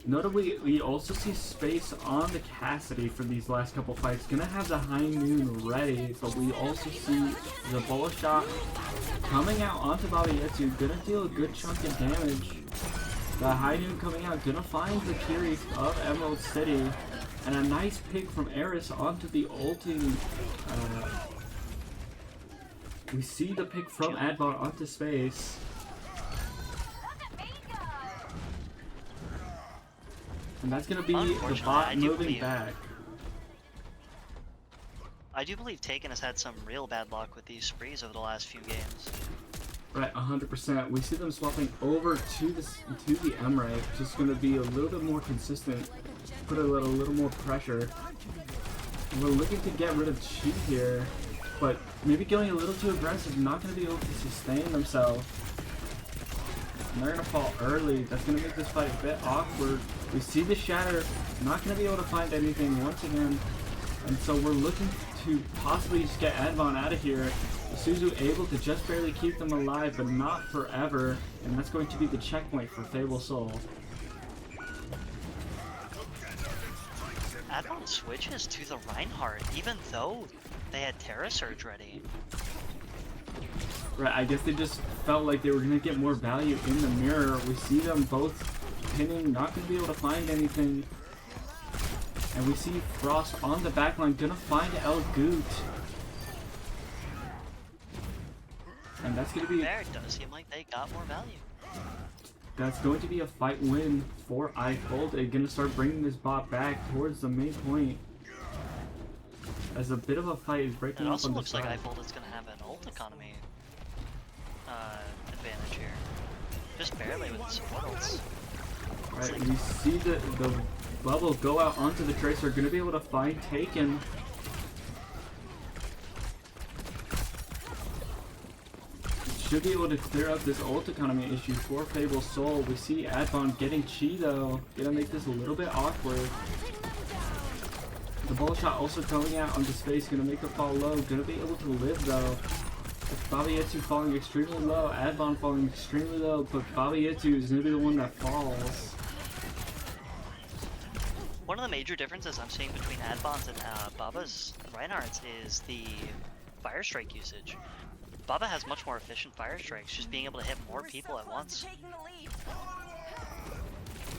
Notably, we also see space on the Cassidy for these last couple fights. Gonna have the High Noon ready, but we also see the bullet shot coming out onto Babietu. Gonna deal a good chunk of damage. The High Noon coming out, gonna find the Kiri of Emerald City. And a nice pick from Eris onto the ulting. We see the pick from Adbon onto space. And that's going to be the bot moving back. I do believe Taken has had some real bad luck with these sprees over the last few games. Right, 100%. We see them swapping over to the Emray, just going to be a little bit more consistent, put a little more pressure. And we're looking to get rid of Chi here, but maybe going a little too aggressive, not going to be able to sustain themselves. And they're going to fall early. That's going to make this fight a bit awkward. We see the Shatter, not going to be able to find anything once again. And so we're looking to possibly just get Adbon out of here. Suzu able to just barely keep them alive, but not forever. And that's going to be the checkpoint for Fable Soul. Adbon switches to the Reinhardt, even though they had Terra Surge ready. Right, I guess they just felt like they were going to get more value in the mirror. We see them both pinning, not going to be able to find anything. And we see Frost on the backline, going to find El Goot. And that's going to be... There, it does seem like they got more value. That's going to be a fight win for iFold. They're going to start bringing this bot back towards the main point. As a bit of a fight is breaking up on the side. It also looks like iFold is going to have an ult economy advantage here. Just barely with the support ults. Right, we see the bubble go out onto the Tracer. Going to be able to find Taken. Should be able to clear up this ult economy issue for Fable Soul. We see Adbon getting Chi though. Gonna make this a little bit awkward. The bullet shot also coming out onto space. Gonna make the fall low. Gonna be able to live though. Babietu falling extremely low. Adbon falling extremely low. But Babietu is gonna be the one that falls. One of the major differences I'm seeing between Adbon's and Baba's Reinhardt's is the Fire Strike usage. Baba has much more efficient Fire Strikes, just being able to hit more people at once.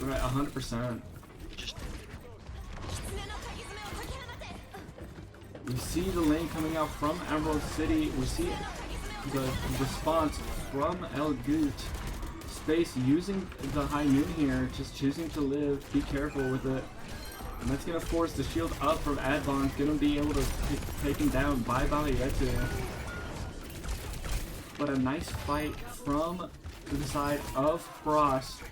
Right, 100%. Just we see the lane coming out from Emerald City. We see the response from El Goot. Space using the High Noon here, just choosing to live. Be careful with it. And that's going to force the shield up from Adbon. Going to be able to be taken down by Babietu. But a nice fight from the side of Frost.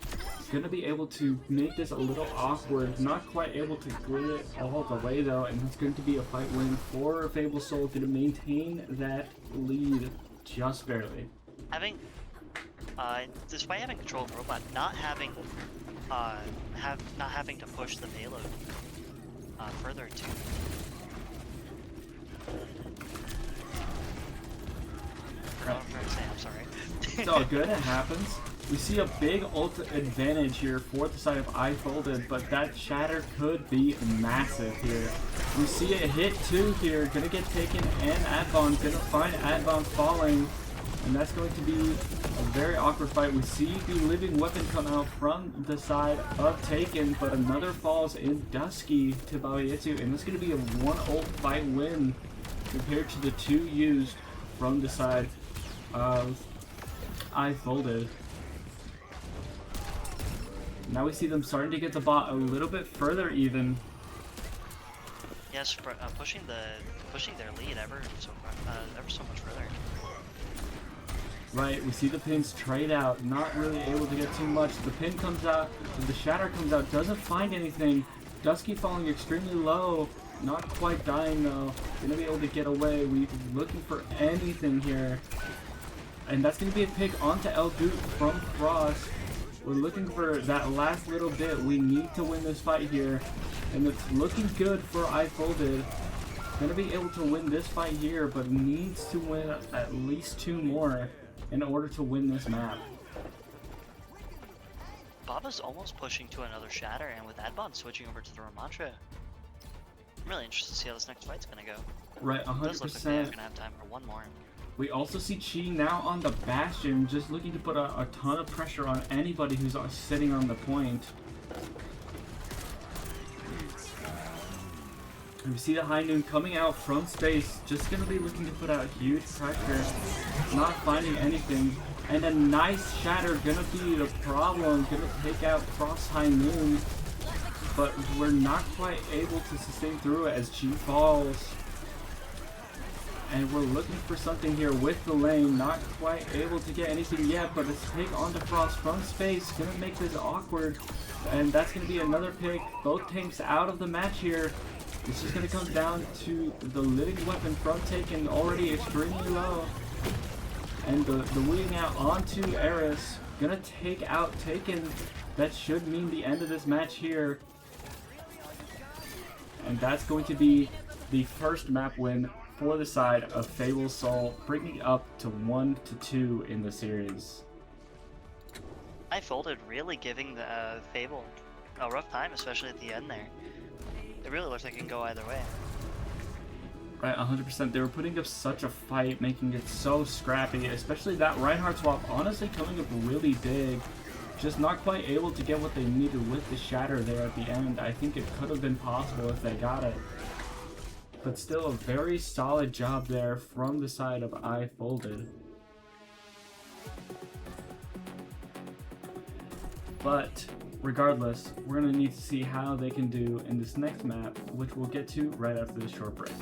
Going to be able to make this a little awkward. Not quite able to grit it all the way though. And it's going to be a fight win for Fable Soul. Going to maintain that lead just barely. Despite having control of the robot, not having to push the payload further to It's all good, it happens. We see a big ult advantage here for the side of I Folded, but that shatter could be massive here. We see a hit too here, gonna get taken, and Advon gonna find Advon falling, and that's going to be a very awkward fight. We see the living weapon come out from the side of Taken, but another falls in Dusky to Baoyetsu, and this is gonna be a 1 ult fight win compared to the 2 used from the side of I Folded. Now we see them starting to get the bot a little bit further even. Yes, pushing their lead ever so much further. Right, we see the pins trade out, not really able to get too much. The pin comes out, the shatter comes out, doesn't find anything. Dusky falling extremely low, not quite dying though. Gonna be able to get away. We're looking for anything here. And that's gonna be a pick onto El Goot from Frost. We're looking for that last little bit. We need to win this fight here. And it's looking good for I Folded. Gonna be able to win this fight here, but needs to win at least 2 more in order to win this map. Baba's almost pushing to another shatter, and with Adbon switching over to the Ramantra, I'm really interested to see how this next fight's gonna go. Right, It does look like they're 100%. gonna have time for one more. We also see Chi now on the Bastion, just looking to put a ton of pressure on anybody who's sitting on the point. And we see the High Noon coming out from space, just going to be looking to put out huge pressure, not finding anything. And a nice shatter going to be the problem, going to take out Frost High Noon. But we're not quite able to sustain through it as Chi falls. And we're looking for something here with the lane, not quite able to get anything yet, but it's take onto Frost from space, gonna make this awkward, and that's gonna be another pick. Both tanks out of the match here. This is gonna come down to the living weapon from Taken, already extremely low, and the weeding out onto Eris, gonna take out Taken. That should mean the end of this match here, and that's going to be the first map win for the side of Fable Soul, bringing up to 1-2 in the series. I Folded really giving the Fable a rough time, especially at the end there. It really looks like it can go either way. Right, 100%. They were putting up such a fight, making it so scrappy, especially that Reinhardt swap honestly coming up really big. Just not quite able to get what they needed with the shatter there at the end. I think it could have been possible if they got it. But still a very solid job there from the side of I Folded. But regardless, we're going to need to see how they can do in this next map, which we'll get to right after this short break.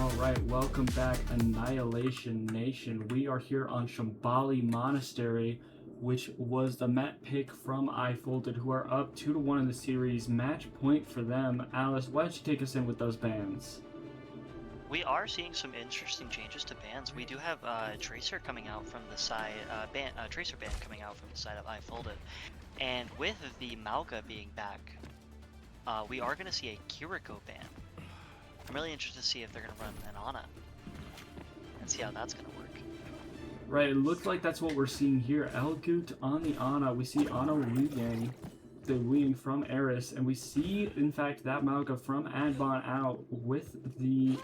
Alright, welcome back, Annihilation Nation. We are here on Shambali Monastery, which was the map pick from iFolded, who are up 2-1 in the series. Match point for them. Alice, why don't you take us in with those bans? We are seeing some interesting changes to bans. We do have Tracer coming out from the side, Tracer ban coming out from the side of iFolded. And with the Mauga being back, we are going to see a Kiriko ban. I'm really interested to see if they're going to run an Ana and see how that's going to work. Right, it looks like that's what we're seeing here. Elgut on the Ana. We see Ana Weaving, the Weaving from Eris, and we see, in fact, that Mauga from Adbon out with the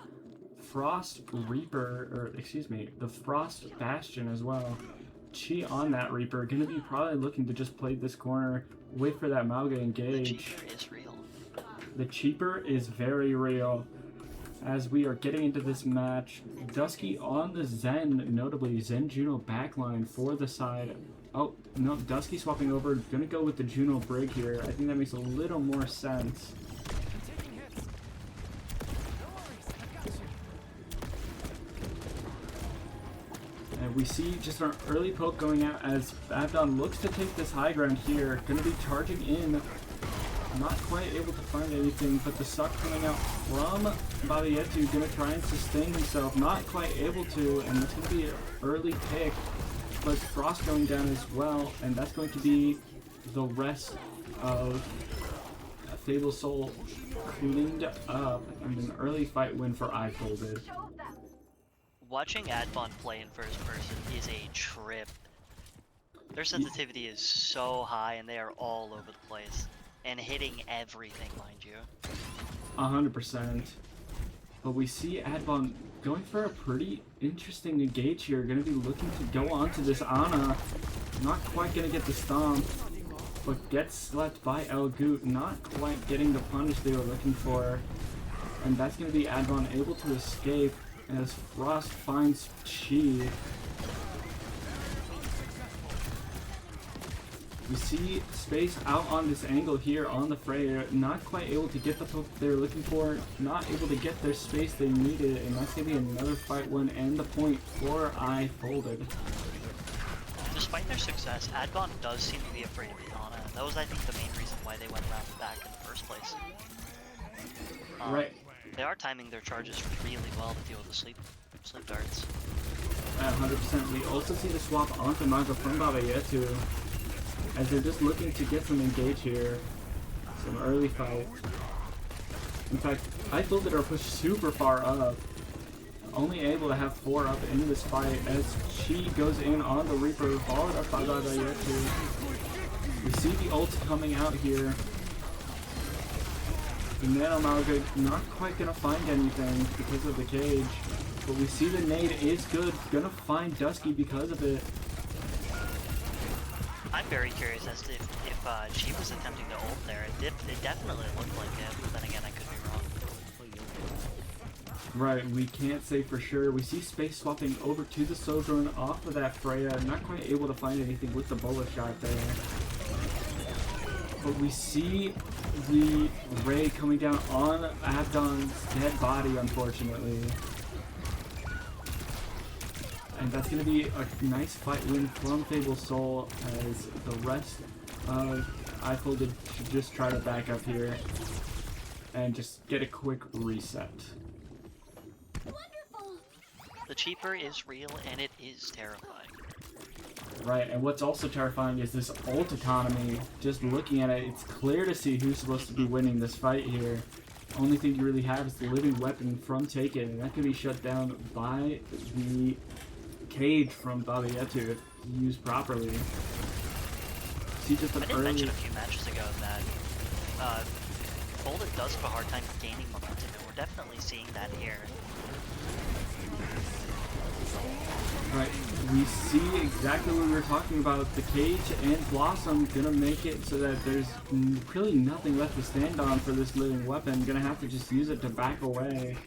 Frost Reaper, or excuse me, the Frost Bastion as well. Chi on that Reaper, gonna be probably looking to just play this corner, wait for that Mauga engage. The cheaper is real. The cheaper is very real. As we are getting into this match, Dusky on the Zen, notably Zen Juno backline for the side. Oh, no, Dusky swapping over, gonna go with the Juno Brig here. I think that makes a little more sense. And we see just an early poke going out as Abdon looks to take this high ground here. Gonna be charging in. Not quite able to find anything, but the suck coming out from Babietu, gonna try and sustain himself. Not quite able to, and that's gonna be an early pick. But Frost going down as well, and that's going to be the rest of Fable Soul cleaned up, and an early fight win for iFolded. Watching Adbon play in first person is a trip. Their sensitivity is so high and they are all over the place. And hitting everything, mind you. 100%. But we see Adbon going for a pretty interesting engage here. Gonna be looking to go onto this Ana. Not quite gonna get the stomp, but gets slept by Elgut. Not quite getting the punish they were looking for. And that's gonna be Adbon able to escape as Frost finds Chi. We see Space out on this angle here on the Freya, not quite able to get the poke they're looking for, not able to get their space they needed, and that's going to be another fight win and the point for iFolded. Despite their success, Adbon does seem to be afraid of the Ana. That was, I think, the main reason why they went around the back in the first place. Right. They are timing their charges really well to deal with the sleep darts. 100%. We also see the swap onto Mauga from Babietu, as they're just looking to get some engage here. Some early fight. In fact, iFolded are pushed super far up. Only able to have 4 up in this fight as Chi goes in on the Reaper, followed up by Babietu. We see the ult coming out here. The Nano Mauga not quite gonna find anything because of the cage. But we see the nade is good. Gonna find Dusky because of it. I'm very curious as to if she was attempting to ult there. It definitely looked like it, but then again, I could be wrong. Right, we can't say for sure. We see Space swapping over to the Sojourn off of that Freya. Not quite able to find anything with the bullet shot there. But we see the Ray coming down on Abdon's dead body, unfortunately. And that's going to be a nice fight win from Fable Soul, as the rest of iFolded should just try to back up here and just get a quick reset. Wonderful. The cheaper is real and it is terrifying. Right, and what's also terrifying is this ult economy. Just looking at it, it's clear to see who's supposed to be winning this fight here. Only thing you really have is the living weapon from Taken, and that can be shut down by the cage from Babietu if used properly. See just an I did early... mention a few matches ago that Folded does have a hard time gaining momentum, and we're definitely seeing that here. Right, we see exactly what we were talking about. The cage and Blossom gonna make it so that there's really nothing left to stand on for this living weapon. Gonna have to just use it to back away.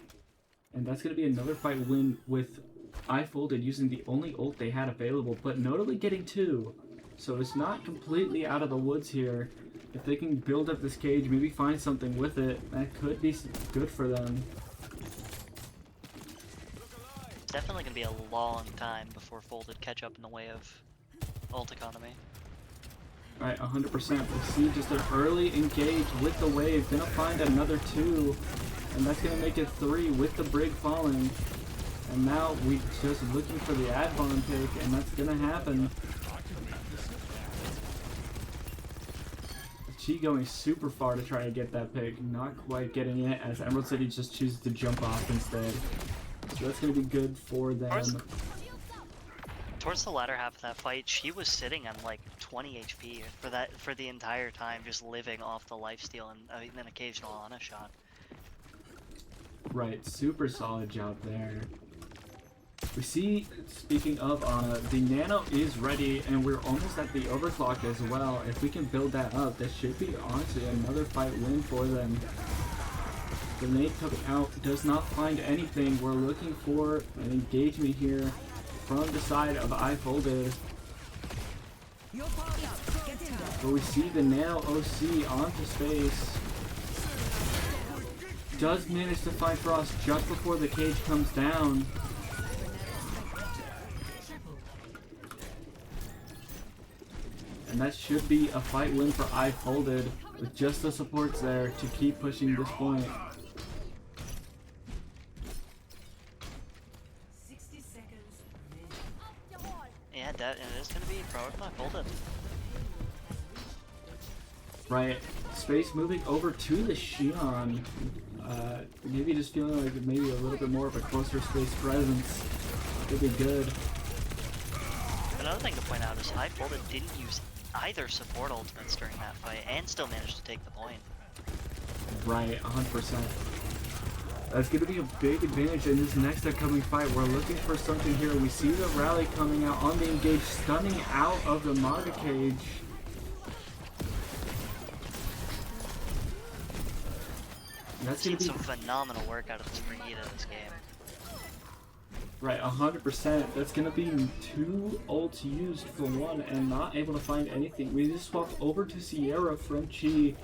And that's gonna be another fight win with iFolded using the only ult they had available, but notably getting 2. So it's not completely out of the woods here. If they can build up this cage, maybe find something with it, that could be good for them. definitely going to be a long time before Folded catch up in the way of ult economy. Right, 100%. We see just an early engage with the wave. Gonna find another 2. And that's gonna make it 3 with the Brig falling. And now we just looking for the Advon pick, and that's gonna happen. Chi going super far to try to get that pick. Not quite getting it, as Emerald City just chooses to jump off instead. So that's gonna be good for them. Towards the latter half of that fight, she was sitting on like 20 HP for the entire time, just living off the lifesteal and an occasional Ana shot. Right, super solid job there. We see, speaking of Ana, the Nano is ready, and we're almost at the overclock as well. If we can build that up, that should be honestly another fight win for them. The nade coming out does not find anything. We're looking for an engagement here from the side of iFolded. But we see the Nano OC onto space. Does manage to find Frost just before the cage comes down. And that should be a fight win for iFolded with just the supports there to keep pushing this point. Yeah, it is going to be probably by Folded. Right, space moving over to the Xion. Maybe just feeling like maybe a little bit more of a closer space presence could be good. Another thing to point out is iFolded didn't use either support ultimates during that fight and still managed to take the point. Right, 100%. That's going to be a big advantage in this next upcoming fight. We're looking for something here. We see the rally coming out on the engage, stunning out of the Maga cage. That's Seen going to be some phenomenal work out of this Brigitte this game. right, 100%. That's going to be 2 ults used for 1 and not able to find anything. We just swap over to Sierra from Chi.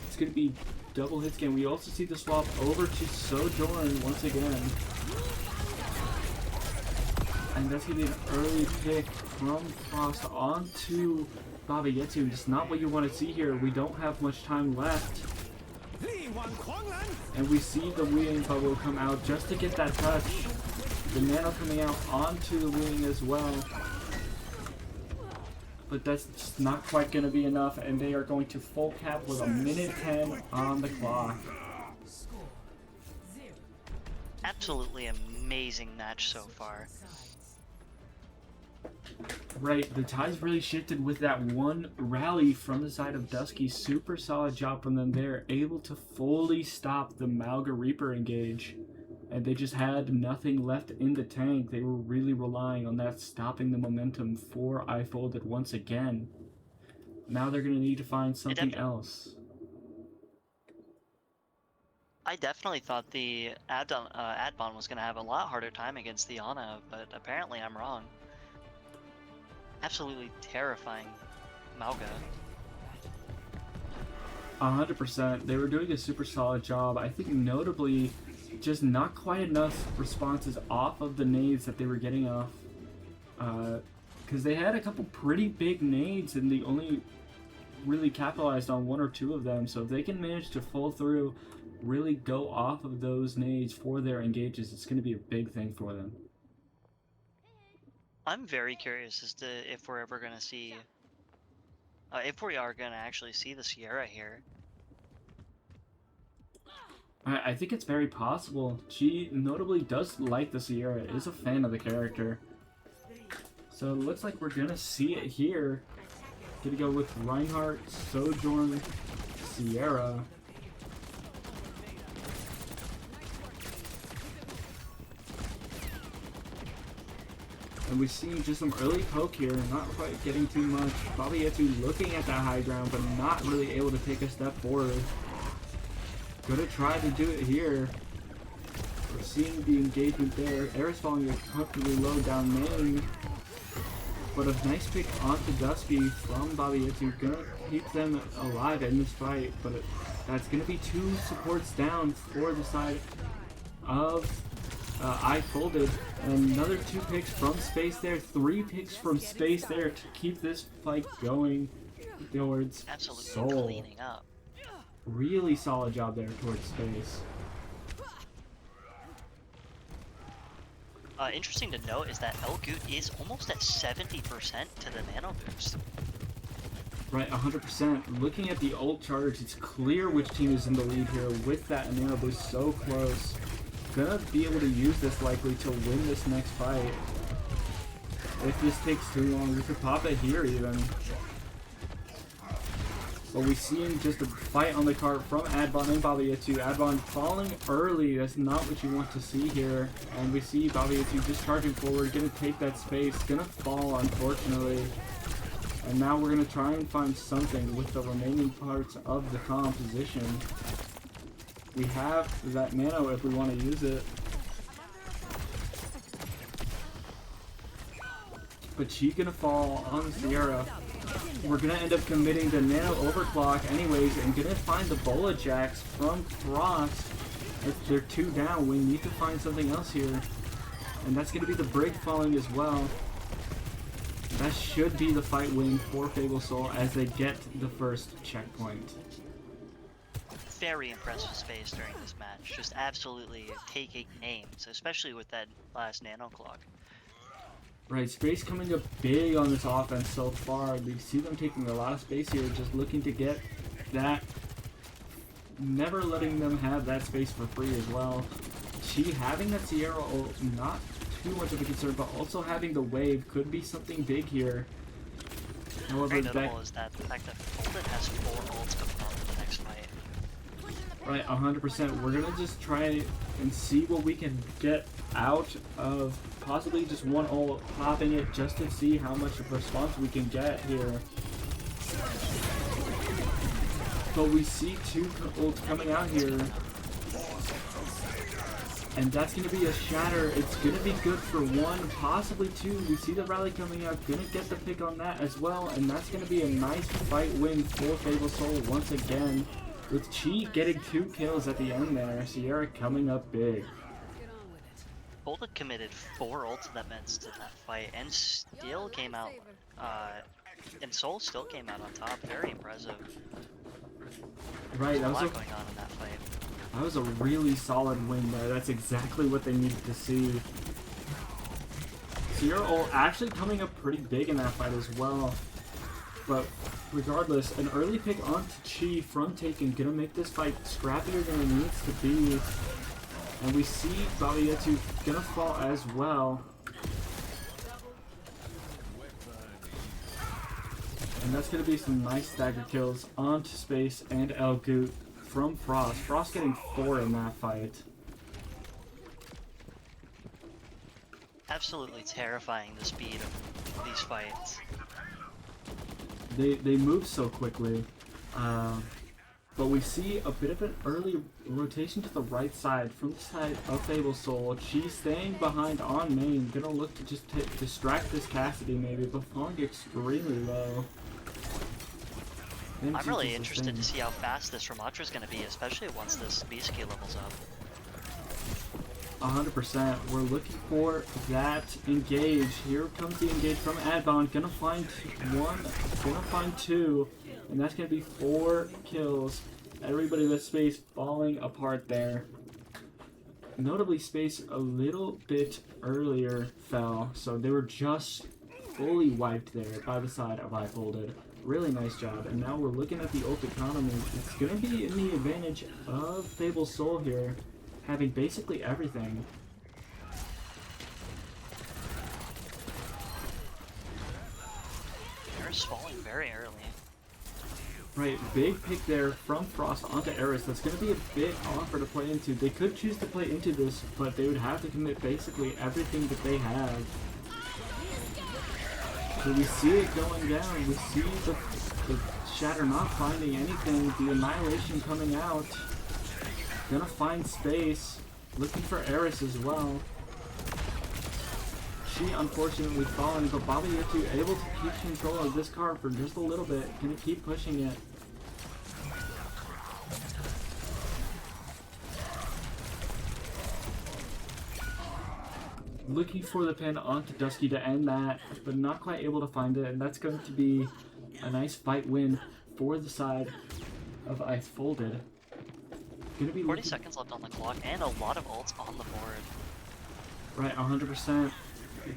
It's going to be double hits again. We also see the swap over to Sojourn once again. And that's going to be an early pick from Frost onto Baba Yetu. Just not what you want to see here. We don't have much time left. And we see the wing bubble come out just to get that touch. The Nano coming out onto the wing as well. But that's just not quite going to be enough, and they are going to full cap with 1:10 on the clock. Absolutely amazing match so far. Right, the tides really shifted with that one rally from the side of Dusky. Super solid job from them there, able to fully stop the Malga Reaper engage. And they just had nothing left in the tank. They were really relying on that stopping the momentum for iFolded once again. Now they're going to need to find something else. I definitely thought the Adbon was going to have a lot harder time against the Ana, but apparently I'm wrong. Absolutely terrifying Malga. 100%. They were doing a super solid job. I think notably, just not quite enough responses off of the nades that they were getting off. Because they had a couple pretty big nades and they only really capitalized on 1 or 2 of them. So if they can manage to pull through, really go off of those nades for their engages, it's going to be a big thing for them. I'm very curious as to if we're ever going to see, if we are going to actually see the Sierra here. I think it's very possible. She notably does like the Sierra, is a fan of the character. So it looks like we're going to see it here. Gonna go with Reinhardt, Sojourn, Sierra. And we see just some early poke here, not quite getting too much. Baba Yetu looking at that high ground, but not really able to take a step forward. Gonna try to do it here. We're seeing the engagement there. Eris falling comfortably low down main. But a nice pick onto Dusky from Baba Yetu. Gonna keep them alive in this fight, but that's gonna be 2 supports down for the side of I folded. And another 2 picks from space there, 3 picks from space there to keep this fight going towards Absolutely Soul. cleaning up. Really solid job there towards space. Interesting to note is that Elgoot is almost at 70% to the nano boost. Right, 100%. Looking at the ult charge, it's clear which team is in the lead here with that nano boost so close. Gonna be able to use this likely to win this next fight. If this takes too long, we could pop it here even. But we see him just a fight on the cart from Advon and Babayatu. Advon falling early, that's not what you want to see here. And we see Babayatu just charging forward, gonna take that space, gonna fall unfortunately. And now we're gonna try and find something with the remaining parts of the composition. We have that nano if we want to use it. But she's gonna fall on Sierra. We're gonna end up committing the nano overclock anyways and gonna find the Bola Jacks from Frost. If they're 2 down, we need to find something else here. And that's gonna be the break falling as well. That should be the fight win for Fable Soul as they get the first checkpoint. Very impressive space during this match. Just absolutely taking names, especially with that last nano clock. Right, space coming up big on this offense so far. We see them taking a lot of space here, just looking to get that. Never letting them have that space for free as well. She having that Sierra ult, not too much of a concern, but also having the wave could be something big here. However, Very notable is that the fact that Folded has 4 ults coming on in the next fight. Right, 100%. We're gonna just try and see what we can get out of possibly just one ult, popping it just to see how much of a response we can get here. But we see 2 ults coming out here. And that's going to be a shatter. It's going to be good for 1, possibly 2. We see the rally coming out. Going to get the pick on that as well. And that's going to be a nice fight win for Fable Soul once again. With Chi getting 2 kills at the end there. Sierra coming up big. Folded committed 4 ultimates to that fight and still came out, and Soul still came out on top. Very impressive. Right, There's a lot going on in that fight. That was a really solid win there. That's exactly what they needed to see. Sierra ult actually coming up pretty big in that fight as well. But regardless, an early pick onto Chi from Taken gonna make this fight scrappier than it needs to be. And we see Babayatu gonna fall as well. And that's gonna be some nice stagger kills onto Space and Elgoot from Frost. Frost getting 4 in that fight. Absolutely terrifying, the speed of these fights. They move so quickly. But we see a bit of an early rotation to the right side from the side of Fable Soul. She's staying behind on main, gonna look to just distract this Cassidy maybe, but falling extremely low. I'm really interested to see how fast this Ramatra is going to be, especially once this Beast Key levels up. 100%. We're looking for that engage. Here comes the engage from Advon. Gonna find 1, gonna find 2, and that's gonna be 4 kills. Everybody with Space falling apart there. Notably, Space a little bit earlier fell, so they were just fully wiped there by the side of I Folded. Really nice job. And now we're looking at the ult economy. It's gonna be in the advantage of Fable Soul here, having basically everything. Eris falling very early. Right, big pick there from Frost onto Eris. That's going to be a bit awkward to play into. They could choose to play into this, but they would have to commit basically everything that they have. So we see it going down. We see the Shatter not finding anything. The Annihilation coming out. Gonna find Space. Looking for Eris as well. She unfortunately falling, but Babayatu able to keep control of this card for just a little bit. Gonna keep pushing it. looking for the pin onto Dusky to end that, but not quite able to find it, and that's going to be a nice fight win for the side of Ice Folded. Gonna be 40 seconds left on the clock, and a lot of ults on the board. Right, 100%.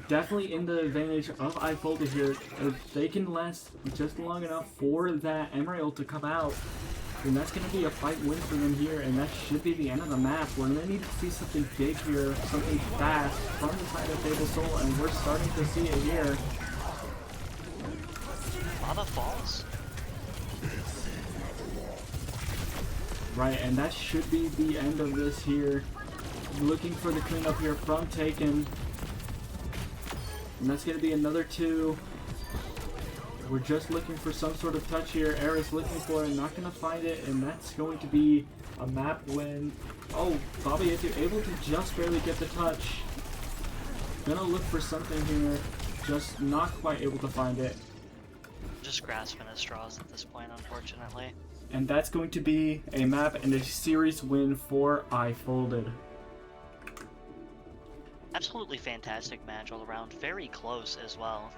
Definitely in the advantage of Ice Folded here. If they can last just long enough for that Emerald to come out, then that's going to be a fight win for them here, and that should be the end of the map. We're going to need to see something big here, something fast from the side of Fable Soul, and we're starting to see it here. Lava falls. Right, and that should be the end of this here. Looking for the cleanup here from Taken. And that's going to be another 2. We're just looking for some sort of touch here. Era's looking for it, not going to find it, and that's going to be a map win. Oh, Bobby is able to just barely get the touch. Gonna look for something here, just not quite able to find it. Just grasping at straws at this point, unfortunately. And that's going to be a map and a series win for iFolded. Absolutely fantastic match all around. Very close as well.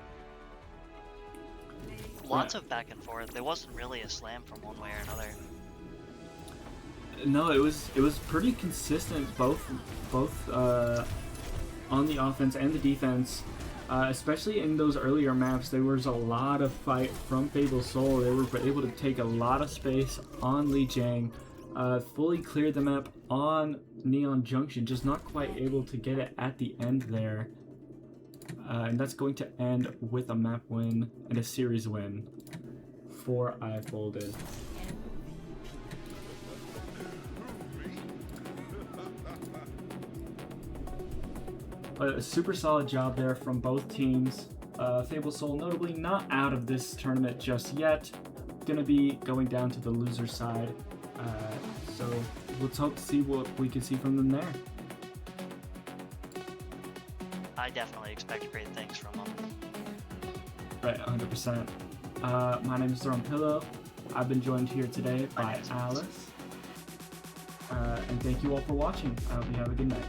Lots of back and forth. There wasn't really a slam from one way or another. No, it was pretty consistent both on the offense and the defense. Especially in those earlier maps, there was a lot of fight from Fable Soul. They were able to take a lot of space on Li Jiang, fully cleared the map on Neon Junction, just not quite able to get it at the end there. And that's going to end with a map win and a series win for iFolded. A super solid job there from both teams. Fable Soul notably not out of this tournament just yet. Gonna be going down to the loser side. So let's hope to see what we can see from them there. I definitely expect great things from them. Right, 100%. My name is Thorn Pillow. I've been joined here today by Alice. And thank you all for watching. I hope you have a good night.